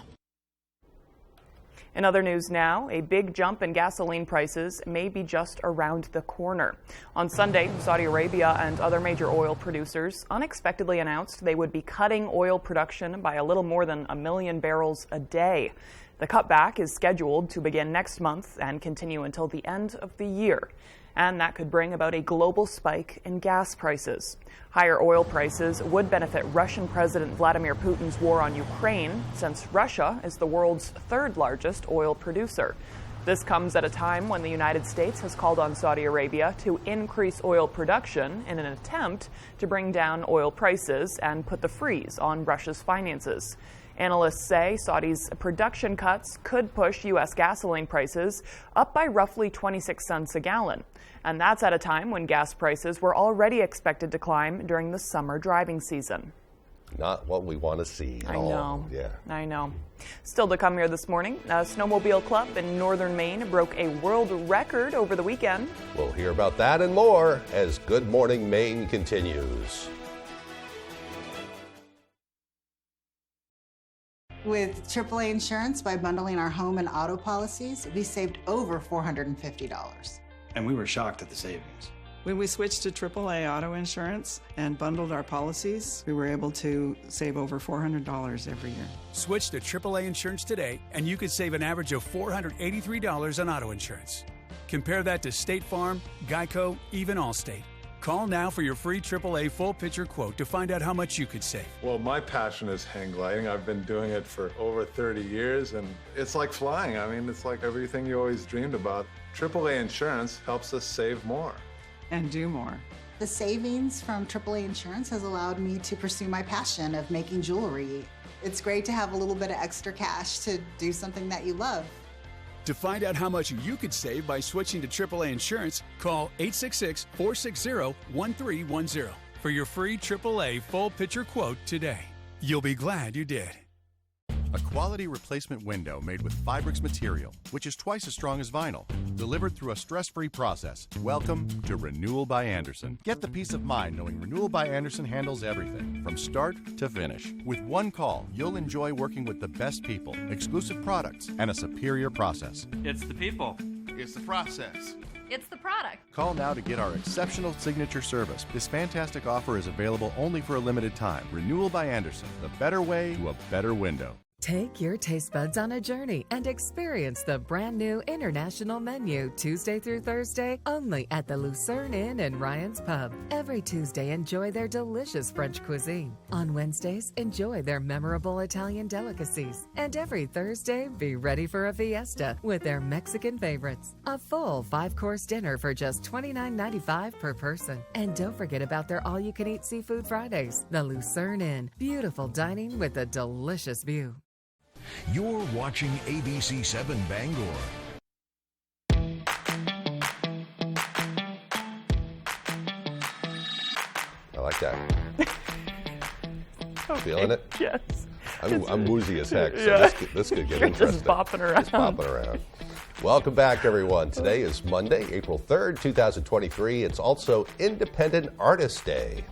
In other news now, a big jump in gasoline prices may be just around the corner. On Sunday, Saudi Arabia and other major oil producers unexpectedly announced they would be cutting oil production by a little more than 1 million barrels a day. The cutback is scheduled to begin next month and continue until the end of the year. And that could bring about a global spike in gas prices. Higher oil prices would benefit Russian President Vladimir Putin's war on Ukraine, since Russia is the world's third largest oil producer. This comes at a time when the United States has called on Saudi Arabia to increase oil production in an attempt to bring down oil prices and put the freeze on Russia's finances. Analysts say Saudi's production cuts could push U.S. gasoline prices up by roughly 26 cents a gallon. And that's at a time when gas prices were already expected to climb during the summer driving season. Not what we want to see at all. know. Yeah. I know. Still to come here this morning, a snowmobile club in northern Maine broke a world record over the weekend. We'll hear about that and more as Good Morning Maine continues. With AAA insurance, by bundling our home and auto policies, we saved over $450. And we were shocked at the savings. When we switched to AAA auto insurance and bundled our policies, we were able to save over $400 every year. Switch to AAA insurance today, and you could save an average of $483 on auto insurance. Compare that to State Farm, Geico, even Allstate. Call now for your free AAA full picture quote to find out how much you could save. Well, my passion is hang gliding. I've been doing it for over 30 years, and it's like flying. I mean, it's like everything you always dreamed about. AAA insurance helps us save more. And do more. The savings from AAA insurance has allowed me to pursue my passion of making jewelry. It's great to have a little bit of extra cash to do something that you love. To find out how much you could save by switching to AAA insurance, call 866-460-1310 for your free AAA full picture quote today. You'll be glad you did. A quality replacement window made with Fibrix material, which is twice as strong as vinyl, delivered through a stress-free process. Welcome to Renewal by Andersen. Get the peace of mind knowing Renewal by Andersen handles everything, from start to finish. With one call, you'll enjoy working with the best people, exclusive products, and a superior process. It's the people. It's the process. It's the product. Call now to get our exceptional signature service. This fantastic offer is available only for a limited time. Renewal by Andersen, the better way to a better window. Take your taste buds on a journey and experience the brand new international menu Tuesday through Thursday only at the Lucerne Inn and Ryan's Pub. Every Tuesday, enjoy their delicious French cuisine. On Wednesdays, enjoy their memorable Italian delicacies. And every Thursday, be ready for a fiesta with their Mexican favorites. A full 5-course dinner for just $29.95 per person. And don't forget about their all-you-can-eat seafood Fridays. The Lucerne Inn. Beautiful dining with a delicious view. You're watching ABC 7 Bangor. I like that. Feeling it? Yes. I'm woozy as heck, so Yeah. this could get You're interesting. just bopping around. Just bopping around. Welcome back, everyone. Today is Monday, April 3rd, 2023. It's also Independent Artist Day.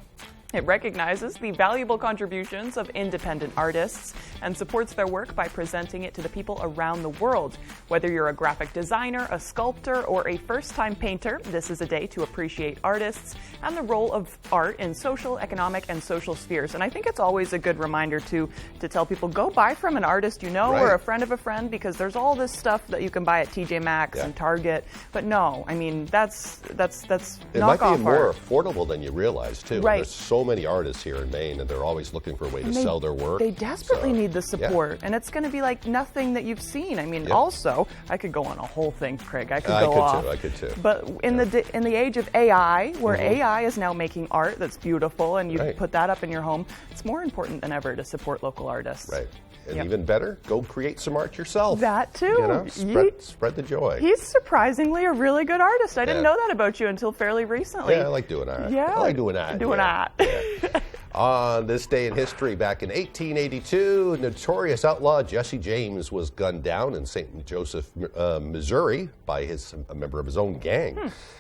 It recognizes the valuable contributions of independent artists and supports their work by presenting it to the people around the world. Whether you're a graphic designer, a sculptor, or a first-time painter, this is a day to appreciate artists and the role of art in social, economic, and social spheres. And I think it's always a good reminder to tell people, go buy from an artist you know, or a friend of a friend, because there's all this stuff that you can buy at TJ Maxx and Target. But no, I mean, that's It knock might be off more art. affordable than you realize, too. Right. There's so many artists here in Maine, and they're always looking for a way to sell their work. They desperately need the support, and it's going to be like nothing that you've seen. I mean, also, I could go on a whole thing, Craig. I could go off. I could too. But in the age of AI, where AI is now making art that's beautiful, and you put that up in your home, it's more important than ever to support local artists. Right. And even better, go create some art yourself. That too. You know, spread the joy. He's surprisingly a really good artist. I didn't know that about you until fairly recently. Yeah, I like doing art. Yeah, I like doing art. On this day in history, back in 1882, notorious outlaw Jesse James was gunned down in St. Joseph, Missouri, by a member of his own gang.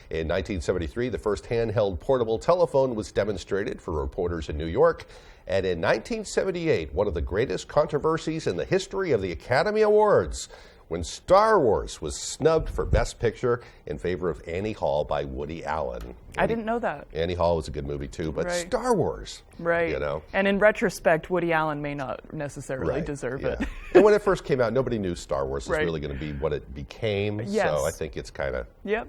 In 1973, the first handheld portable telephone was demonstrated for reporters in New York. And in 1978, one of the greatest controversies in the history of the Academy Awards, when Star Wars was snubbed for Best Picture in favor of Annie Hall by Woody Allen. I didn't know that. Annie Hall was a good movie too, but Star Wars. Right. You know. And in retrospect, Woody Allen may not necessarily deserve it. And when it first came out, nobody knew Star Wars was really going to be what it became. Yes. So I think it's kind of... Yep.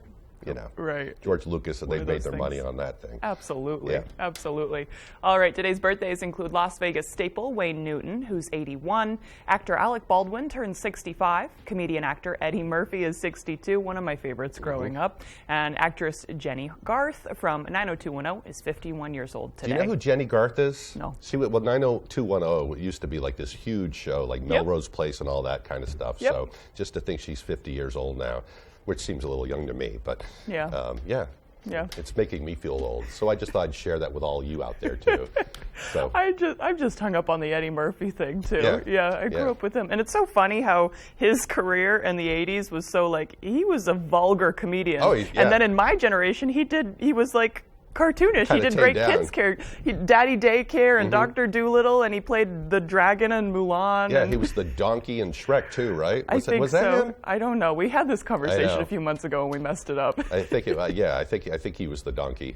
you know, right. George Lucas, and One they've of made those their things. money on that thing. Absolutely. Yeah. Absolutely. All right, today's birthdays include Las Vegas staple Wayne Newton, who's 81. Actor Alec Baldwin turns 65. Comedian actor Eddie Murphy is 62, one of my favorites growing up. And actress Jenny Garth from 90210 is 51 years old today. Do you know who Jenny Garth is? No. Well, 90210 used to be like this huge show, like Melrose Place and all that kind of stuff. Yep. So just to think she's 50 years old now, which seems a little young to me, but Yeah. it's making me feel old. So I just thought I'd share that with all you out there too. So I've just hung up on the Eddie Murphy thing too. I grew up with him, and it's so funny how his career in the '80s was so like he was a vulgar comedian, and then in my generation he was like cartoonish. Kinda he did tamed great down. kids characters, Daddy Daycare and Dr. Dolittle, and he played the dragon in Mulan. yeah, and he was the donkey in Shrek too, right? I think was so. that him? I don't know. We had this conversation know. a few months ago and we messed it up. I think I think he was the donkey.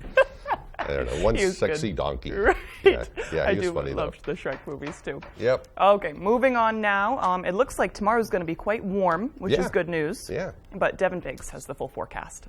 I don't know, one He was sexy good. donkey. Right. Yeah, I he was do funny love though. the Shrek movies too. Yep. Okay, moving on now. It looks like tomorrow's going to be quite warm, which is good news. Yeah. But Devin Biggs has the full forecast.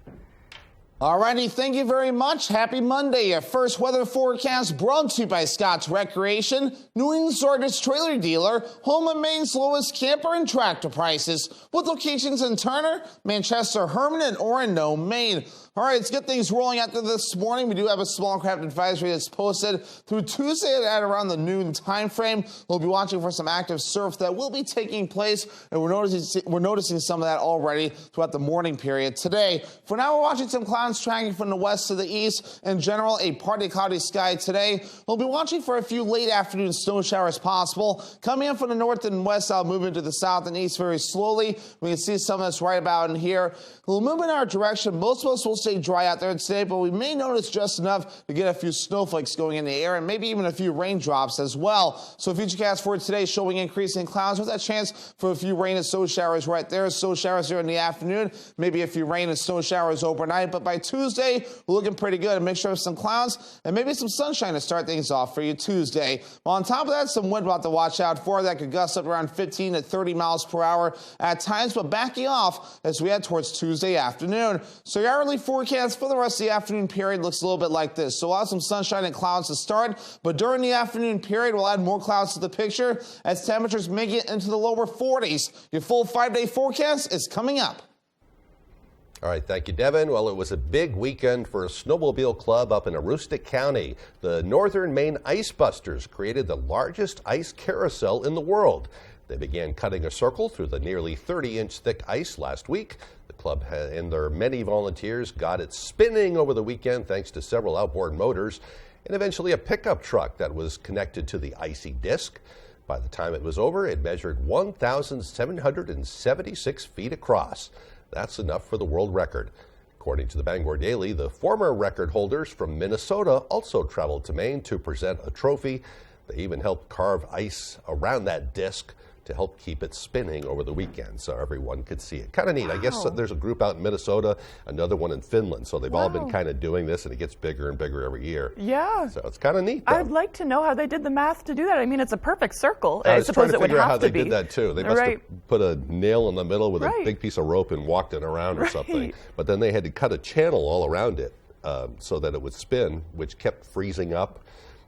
Alrighty, thank you very much. Happy Monday. Your first weather forecast brought to you by Scott's Recreation, New England's largest trailer dealer, home of Maine's lowest camper and tractor prices, with locations in Turner, Manchester, Herman, and Orono, Maine. All right, let's get things rolling out there this morning. We do have a small craft advisory that's posted through Tuesday at around the noon time frame. We'll be watching for some active surf that will be taking place, and we're noticing some of that already throughout the morning period today. For now, we're watching some clouds tracking from the west to the east. In general, a partly cloudy sky today. We'll be watching for a few late afternoon snow showers possible. Coming in from the north and west, I'll move into the south and east very slowly. We can see some of this right about in here. We'll move in our direction. Most of us will stay dry out there today, but we may notice just enough to get a few snowflakes going in the air and maybe even a few raindrops as well. So Futurecast for today showing increasing clouds with that chance for a few rain and snow showers right there. Snow showers here in the afternoon, maybe a few rain and snow showers overnight, but by Tuesday, we're looking pretty good. A mixture of some clouds and maybe some sunshine to start things off for you Tuesday. Well, on top of that, some wind about to watch out for that could gust up around 15 to 30 miles per hour at times, but backing off as we head towards Tuesday afternoon. So your hourly forecast for the rest of the afternoon period looks a little bit like this. So we'll have some sunshine and clouds to start, but during the afternoon period, we'll add more clouds to the picture as temperatures make it into the lower 40s. Your full 5-day forecast is coming up. All right, thank you, Devin. Well, it was a big weekend for a snowmobile club up in Aroostook County. The Northern Maine Ice Busters created the largest ice carousel in the world. They began cutting a circle through the nearly 30-inch thick ice last week. The club and their many volunteers got it spinning over the weekend thanks to several outboard motors and eventually a pickup truck that was connected to the icy disc. By the time it was over, it measured 1,776 feet across. That's enough for the world record. According to the Bangor Daily, the former record holders from Minnesota also traveled to Maine to present a trophy. They even helped carve ice around that disc to help keep it spinning over the weekend so everyone could see it. Kind of neat. I guess there's a group out in Minnesota, another one in Finland, so they've all been kind of doing this, and it gets bigger and bigger every year. Yeah. So it's kind of neat, though. I'd like to know how they did the math to do that. I mean, it's a perfect circle. I was suppose trying to it would figure out have how to they be. did that, too. They must have put a nail in the middle with a big piece of rope and walked it around or something. But then they had to cut a channel all around it so that it would spin, which kept freezing up.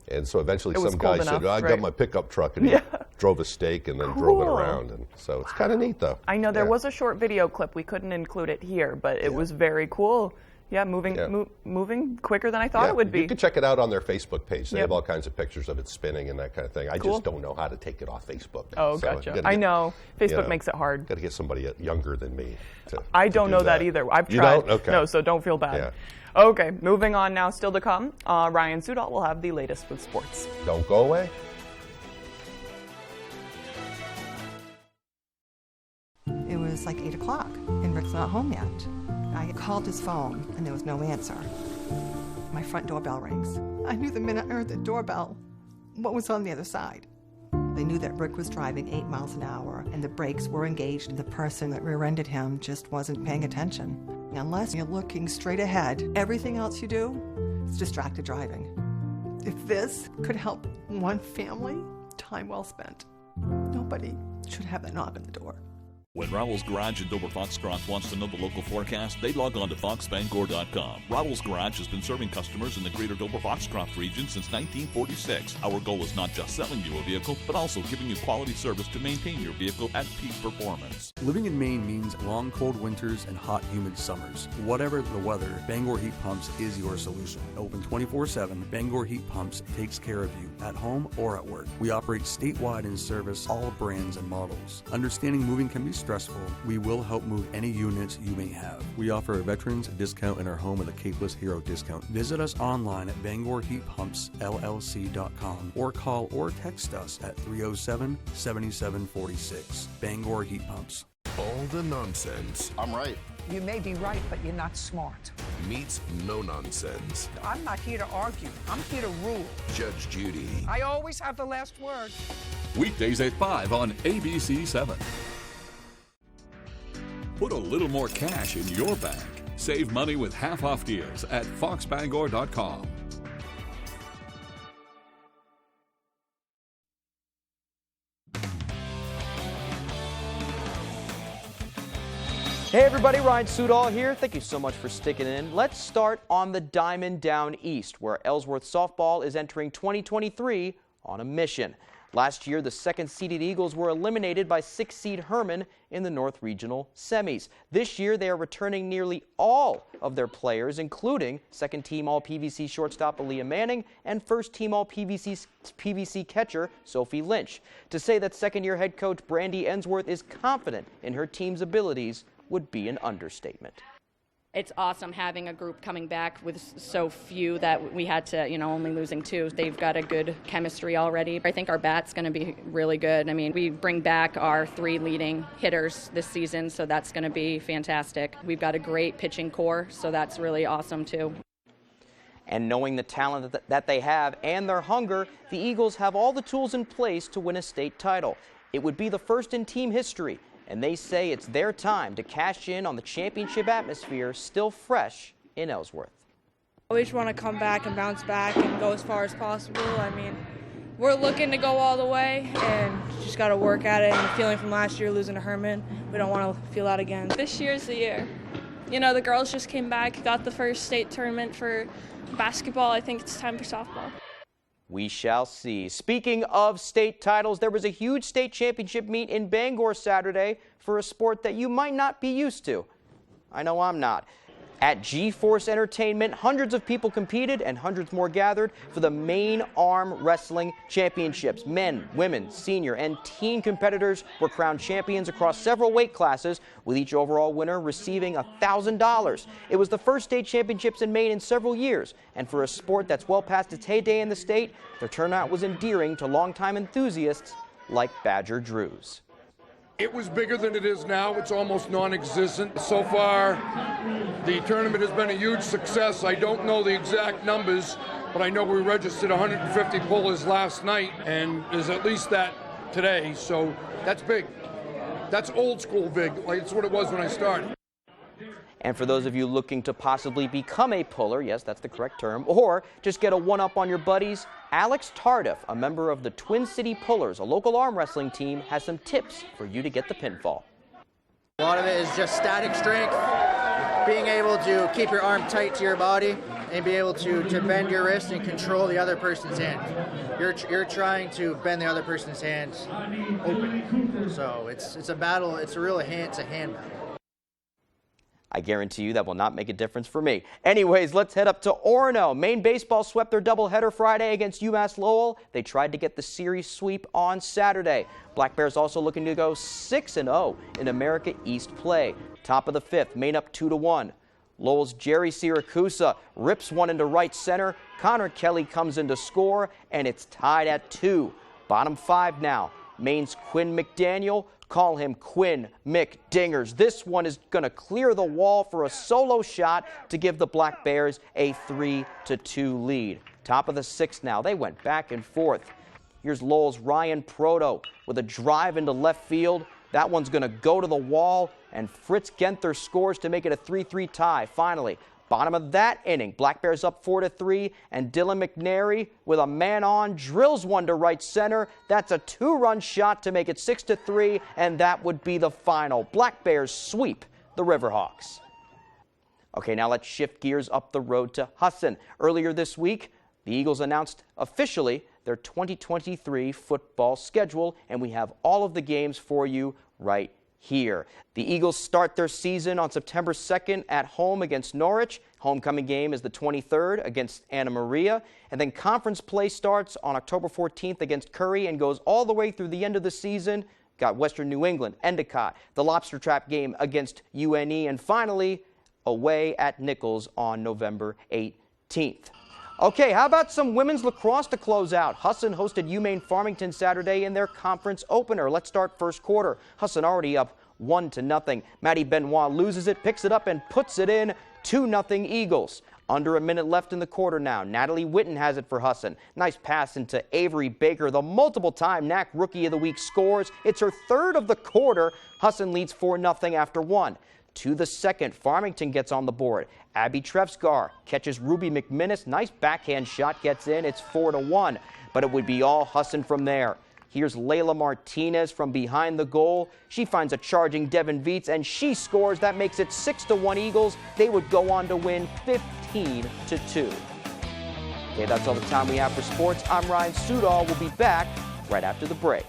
And so eventually some guy said, I got my pickup truck, and he drove a stake and then drove it around. And so it's kind of neat, though. I know there was a short video clip. We couldn't include it here, but it was very cool. Yeah, moving quicker than I thought it would be. You can check it out on their Facebook page. They have all kinds of pictures of it spinning and that kind of thing. I Cool. just don't know how to take it off Facebook. Oh, gotcha. I know. Facebook makes it hard. Got to get somebody younger than me to I don't do know that either. I've tried. You don't? Okay. No, so don't feel bad. Yeah. Okay, moving on now, still to come. Ryan Sudol will have the latest with sports. Don't go away. It was like 8 o'clock, and Rick's not home yet. I called his phone, and there was no answer. My front doorbell rings. I knew the minute I heard the doorbell what was on the other side. They knew that Rick was driving 8 miles an hour, and the brakes were engaged, and the person that rear-ended him just wasn't paying attention. Unless you're looking straight ahead, everything else you do is distracted driving. If this could help one family, time well spent. Nobody should have that knock on the door. When Rowell's Garage in Dover Foxcroft wants to know the local forecast, they log on to foxbangor.com. Rowell's Garage has been serving customers in the greater Dover Foxcroft region since 1946. Our goal is not just selling you a vehicle, but also giving you quality service to maintain your vehicle at peak performance. Living in Maine means long, cold winters and hot, humid summers. Whatever the weather, Bangor Heat Pumps is your solution. Open 24/7, Bangor Heat Pumps takes care of you at home or at work. We operate statewide and service all brands and models. Understanding moving can be stressful, we will help move any units you may have. We offer a veterans discount in our home with a Capeless Hero discount. Visit us online at BangorHeatPumpsLLC.com or call or text us at 307-7746. Bangor Heat Pumps. All the nonsense. I'm right. You may be right, but you're not smart. Meets no nonsense. I'm not here to argue. I'm here to rule. Judge Judy. I always have the last word. Weekdays at 5 on ABC 7. Put a little more cash in your bank. Save money with half-off deals at foxbangor.com. Hey everybody, Ryan Sudol here. Thank you so much for sticking in. Let's start on the Diamond down east, where Ellsworth softball is entering 2023 on a mission. Last year, the second-seeded Eagles were eliminated by 6-seed Herman in the North Regional semis. This year, they are returning nearly all of their players, including second-team All-PVC shortstop Aaliyah Manning and first-team All-PVC catcher Sophie Lynch. To say that second-year head coach Brandy Ensworth is confident in her team's abilities would be an understatement. It's awesome having a group coming back with so few that we had to, only losing 2. They've got a good chemistry already. I think our bat's going to be really good. I mean, we bring back our 3 leading hitters this season, so that's going to be fantastic. We've got a great pitching core, so that's really awesome too. And knowing the talent that they have and their hunger, the Eagles have all the tools in place to win a state title. It would be the first in team history, and they say it's their time to cash in on the championship atmosphere still fresh in Ellsworth. We just want to come back and bounce back and go as far as possible. I mean, we're looking to go all the way and just got to work at it. And the feeling from last year losing to Herman, we don't want to feel that again. This year's the year. The girls just came back, got the first state tournament for basketball. I think it's time for softball. We shall see. Speaking of state titles, there was a huge state championship meet in Bangor Saturday for a sport that you might not be used to. I know I'm not. At G-Force Entertainment, hundreds of people competed and hundreds more gathered for the Maine Arm Wrestling Championships. Men, women, senior, and teen competitors were crowned champions across several weight classes, with each overall winner receiving $1,000. It was the first state championships in Maine in several years, and for a sport that's well past its heyday in the state, their turnout was endearing to longtime enthusiasts like Badger Drews. It was bigger than it is now. It's almost non-existent. So far, the tournament has been a huge success. I don't know the exact numbers, but I know we registered 150 pullers last night, and there's at least that today. So that's big. That's old school big. Like, it's what it was when I started. And for those of you looking to possibly become a puller, yes, that's the correct term, or just get a one-up on your buddies, Alex Tardif, a member of the Twin City Pullers, a local arm wrestling team, has some tips for you to get the pinfall. A lot of it is just static strength, being able to keep your arm tight to your body and be able to bend your wrist and control the other person's hand. You're trying to bend the other person's hands open. So it's a battle, it's a hand battle. I guarantee you that will not make a difference for me. Anyways, let's head up to Orono. Maine baseball swept their doubleheader Friday against UMass Lowell. They tried to get the series sweep on Saturday. Black Bears also looking to go 6-0 in America East play. Top of the 5th, Maine up 2-1. Lowell's Jerry Siracusa rips one into right center. Connor Kelly comes in to score, and it's tied at 2. Bottom 5 now. Maine's Quinn McDaniel. Call him Quinn McDingers. This one is going to clear the wall for a solo shot to give the Black Bears a 3-2 lead. Top of the 6th now. They went back and forth. Here's Lowell's Ryan Proto with a drive into left field. That one's going to go to the wall, and Fritz Genther scores to make it a 3-3 tie. Finally, Bottom of that inning, Black Bears up 4-3, and Dylan McNary with a man on drills one to right center. That's a 2-run shot to make it 6-3, and that would be the final. Black Bears sweep the Riverhawks. Okay, now let's shift gears up the road to Husson. Earlier this week, the Eagles announced officially their 2023 football schedule, and we have all of the games for you right here. The Eagles start their season on September 2nd at home against Norwich. Homecoming game is the 23rd against Anna Maria. And then conference play starts on October 14th against Curry and goes all the way through the end of the season. Got Western New England, Endicott, the Lobster Trap game against UNE, and finally away at Nichols on November 18th. Okay, how about some women's lacrosse to close out? Husson hosted UMaine Farmington Saturday in their conference opener. Let's start first quarter. Husson already up 1-0. Maddie Benoit loses it, picks it up, and puts it in. 2-0 Eagles. Under a minute left in the quarter now. Natalie Witten has it for Husson. Nice pass into Avery Baker. The multiple-time NAC Rookie of the Week scores. It's her third of the quarter. Husson leads 4-0 after 1. To the second, Farmington gets on the board. Abby Trefsgar catches Ruby McMinnis. Nice backhand shot gets in. It's 4-1, but it would be all Husson from there. Here's Layla Martinez from behind the goal. She finds a charging Devin Viets, and she scores. That makes it 6-1 Eagles. They would go on to win 15-2. Okay, that's all the time we have for sports. I'm Ryan Sudol. We'll be back right after the break.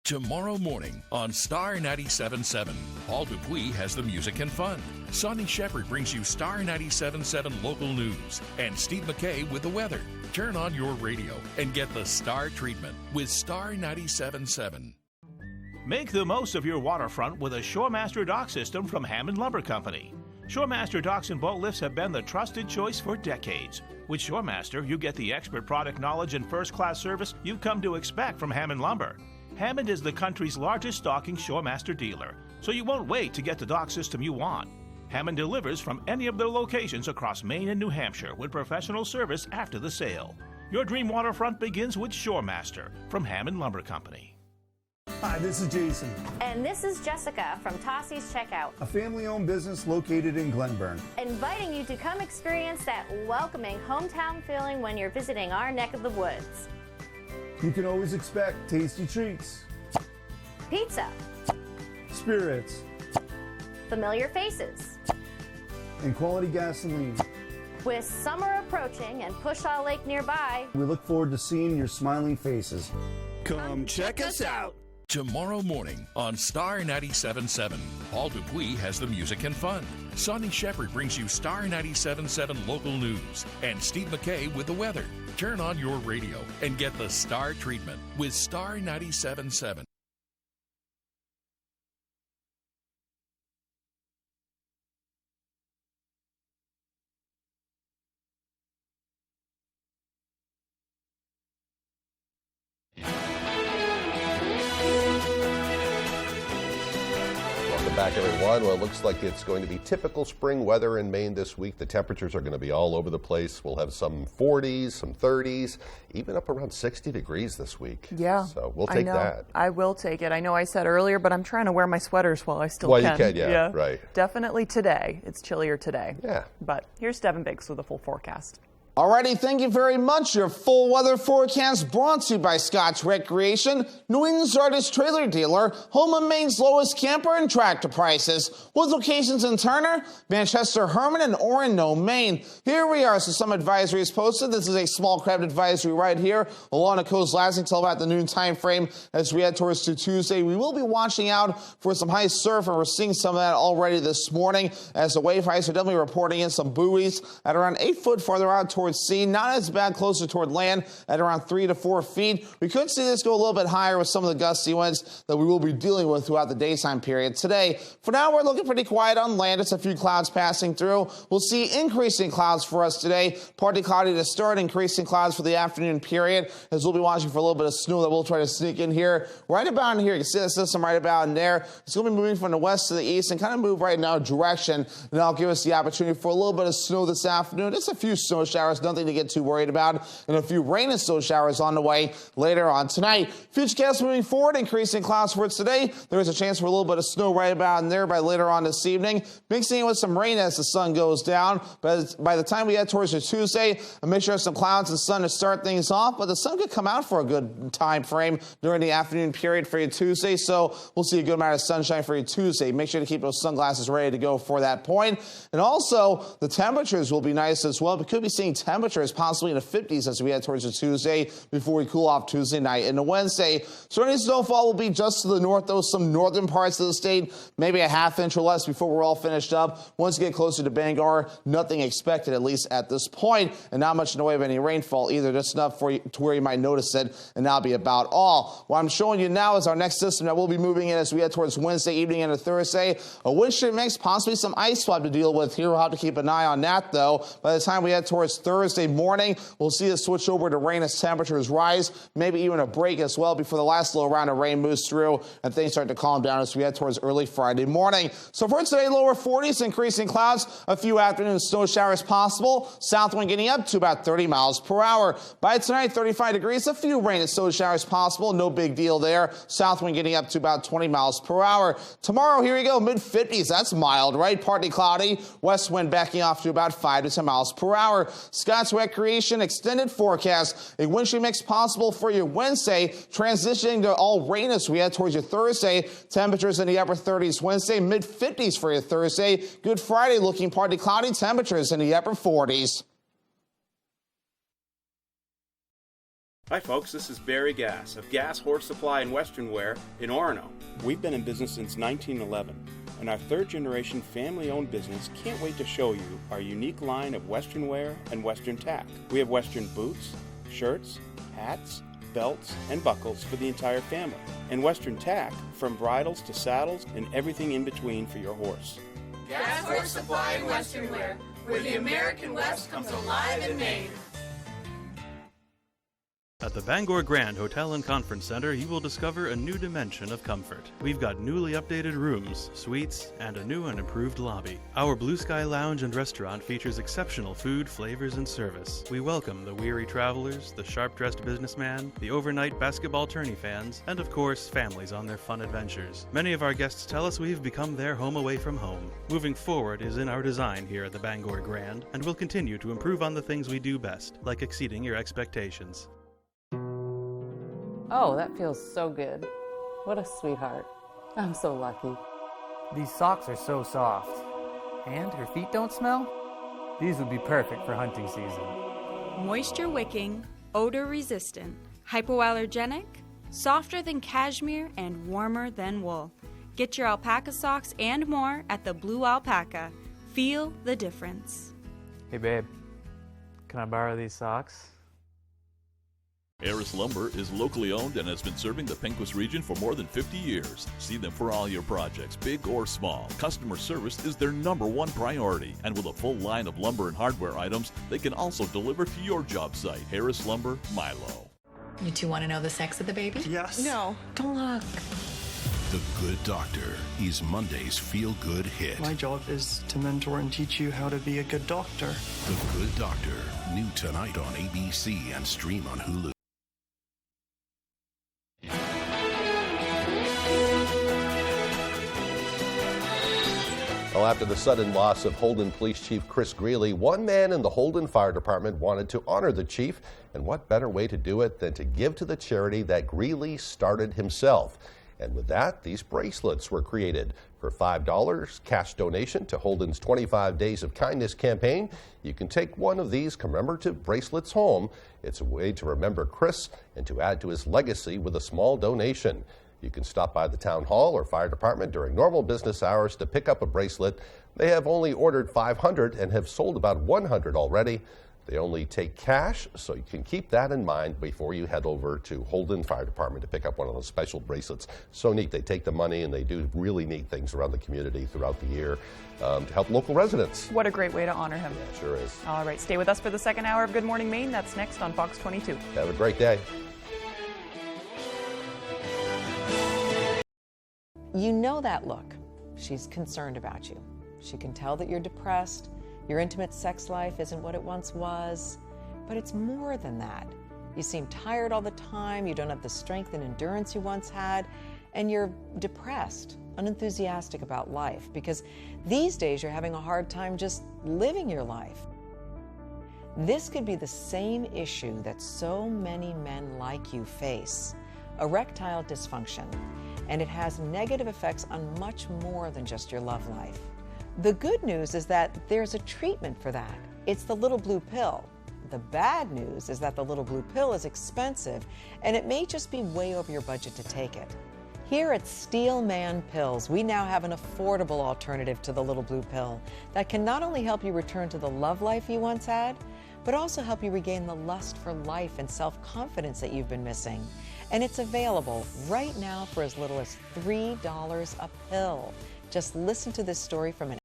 Tomorrow morning on Star 97.7, Paul Dupuis has the music and fun. Sonny Shepard brings you Star 97.7 local news. And Steve McKay with the weather. Turn on your radio and get the Star treatment with Star 97.7. Make the most of your waterfront with a Shoremaster dock system from Hammond Lumber Company. Shoremaster docks and boat lifts have been the trusted choice for decades. With Shoremaster, you get the expert product knowledge and first-class service you've come to expect from Hammond Lumber. Hammond is the country's largest stocking Shoremaster dealer, so you won't wait to get the dock system you want. Hammond delivers from any of their locations across Maine and New Hampshire with professional service after the sale. Your dream waterfront begins with Shoremaster from Hammond Lumber Company. Hi, this is Jason. And this is Jessica from Tossie's Checkout, a family-owned business located in Glenburn. Inviting you to come experience that welcoming hometown feeling when you're visiting our neck of the woods. You can always expect tasty treats, pizza, spirits, familiar faces, and quality gasoline. With summer approaching and Pushaw Lake nearby, we look forward to seeing your smiling faces. Come check us out. Tomorrow morning on Star 97.7, Paul Dupuis has the music and fun. Sonny Shepard brings you Star 97.7 local news. And Steve McKay with the weather. Turn on your radio and get the Star treatment with Star 97.7. Back, everyone. Well, it looks like it's going to be typical spring weather in Maine this week. The temperatures are going to be all over the place. We'll have some 40s, some 30s, even up around 60 degrees this week. Yeah. So we'll take that. I will take it. I know I said earlier, but I'm trying to wear my sweaters while I still can. Well, you can, yeah, right. Definitely today. It's chillier today. Yeah. But here's Devin Biggs with a full forecast. Alrighty, thank you very much. Your full weather forecast brought to you by Scott's Recreation, New England's largest trailer dealer, home of Maine's lowest camper and tractor prices, with locations in Turner, Manchester, Herman, and Orono, Maine. Here we are. So some advisories posted. This is a small craft advisory right here along the coast, lasting until about the noon time frame as we head towards to Tuesday. We will be watching out for some high surf, and we're seeing some of that already this morning as the wave heights are definitely reporting in some buoys at around 8 foot farther out towards sea. Not as bad closer toward land at around 3 to 4 feet. We could see this go a little bit higher with some of the gusty winds that we will be dealing with throughout the daytime period today. For now, we're looking pretty quiet on land. It's a few clouds passing through. We'll see increasing clouds for us today. Partly cloudy to start, increasing clouds for the afternoon period, as we'll be watching for a little bit of snow that we'll try to sneak in here. Right about in here, you can see the system right about in there. It's going to be moving from the west to the east and kind of move right in our direction. And that'll give us the opportunity for a little bit of snow this afternoon. Just a few snow showers showers, nothing to get too worried about, and a few rain and snow showers on the way later on tonight. Futurecast moving forward, increasing clouds for today. There is a chance for a little bit of snow right about in there by later on this evening, mixing in with some rain as the sun goes down. But by the time we head towards the Tuesday, a mixture of some clouds and sun to start things off, but the sun could come out for a good time frame during the afternoon period for you Tuesday, so we'll see a good amount of sunshine for you Tuesday. Make sure to keep those sunglasses ready to go for that point. And also, the temperatures will be nice as well. We could be seeing temperatures possibly in the 50s as we head towards the Tuesday before we cool off Tuesday night and the Wednesday. So any snowfall will be just to the north, though, some northern parts of the state, maybe a half inch or less before we're all finished up. Once you get closer to Bangor, nothing expected, at least at this point, and not much in the way of any rainfall either, just enough for you to where you might notice it, and that'll be about all. What I'm showing you now is our next system that will be moving in as we head towards Wednesday evening into Thursday. A wind shear mix, possibly some ice swap to deal with here. We'll have to keep an eye on that, though. By the time we head towards Thursday morning, we'll see a switch over to rain as temperatures rise, maybe even a break as well before the last little round of rain moves through and things start to calm down as we head towards early Friday morning. So for today, lower 40s, increasing clouds, a few afternoon snow showers possible. South wind getting up to about 30 miles per hour. By tonight, 35 degrees, a few rain and snow showers possible. No big deal there. South wind getting up to about 20 miles per hour. Tomorrow, here we go, mid-50s. That's mild, right? Partly cloudy. West wind backing off to about 5 to 10 miles per hour. Scott's Recreation extended forecast. A wind shear mix possible for your Wednesday, transitioning to all rain as we head towards your Thursday. Temperatures in the upper 30s Wednesday, mid-50s for your Thursday. Good Friday looking partly cloudy. Temperatures in the upper 40s. Hi folks, this is Barry Gass of Gass Horse Supply and Western Wear in Orono. We've been in business since 1911, and our third-generation family-owned business can't wait to show you our unique line of Western wear and Western tack. We have Western boots, shirts, hats, belts, and buckles for the entire family, and Western tack from bridles to saddles and everything in between for your horse. Gass Horse Supply and Western Wear, where the American West comes alive in Maine. At the Bangor Grand Hotel and Conference Center, you will discover a new dimension of comfort. We've got newly updated rooms, suites, and a new and improved lobby. Our Blue Sky Lounge and restaurant features exceptional food, flavors, and service. We welcome the weary travelers, the sharp-dressed businessman, the overnight basketball tourney fans, and of course, families on their fun adventures. Many of our guests tell us we've become their home away from home. Moving forward is in our design here at the Bangor Grand, and we'll continue to improve on the things we do best, like exceeding your expectations. Oh, that feels so good. What a sweetheart. I'm so lucky. These socks are so soft. And her feet don't smell? These would be perfect for hunting season. Moisture wicking, odor resistant, hypoallergenic, softer than cashmere, and warmer than wool. Get your alpaca socks and more at the Blue Alpaca. Feel the difference. Hey babe, can I borrow these socks? Harris Lumber is locally owned and has been serving the Pequot region for more than 50 years. See them for all your projects, big or small. Customer service is their #1 priority. And with a full line of lumber and hardware items, they can also deliver to your job site. Harris Lumber, Milo. You two want to know the sex of the baby? Yes. No. Don't look. The Good Doctor is Monday's feel-good hit. My job is to mentor and teach you how to be a good doctor. The Good Doctor, new tonight on ABC and stream on Hulu. Well, after the sudden loss of Holden Police Chief Chris Greeley, one man in the Holden Fire Department wanted to honor the chief, and what better way to do it than to give to the charity that Greeley started himself. And with that, these bracelets were created. For $5 cash donation to Holden's 25 Days of Kindness campaign, you can take one of these commemorative bracelets home. It's a way to remember Chris and to add to his legacy with a small donation. You can stop by the town hall or fire department during normal business hours to pick up a bracelet. They have only ordered 500 and have sold about 100 already. They only take cash, so you can keep that in mind before you head over to Holden Fire Department to pick up one of those special bracelets. So neat. They take the money and they do really neat things around the community throughout the year to help local residents. What a great way to honor him. Yeah, sure is. All right, stay with us for the second hour of Good Morning Maine. That's next on Fox 22. Have a great day. You know that look. She's concerned about you. She can tell that you're depressed. Your intimate sex life isn't what it once was. But it's more than that. You seem tired all the time, you don't have the strength and endurance you once had, and you're depressed, unenthusiastic about life, because these days you're having a hard time just living your life. This could be the same issue that so many men like you face, erectile dysfunction, and it has negative effects on much more than just your love life. The good news is that there's a treatment for that. It's the little blue pill. The bad news is that the little blue pill is expensive, and it may just be way over your budget to take it. Here at Steel Man Pills, we now have an affordable alternative to the little blue pill that can not only help you return to the love life you once had, but also help you regain the lust for life and self-confidence that you've been missing. And it's available right now for as little as $3 a pill. Just listen to this story from an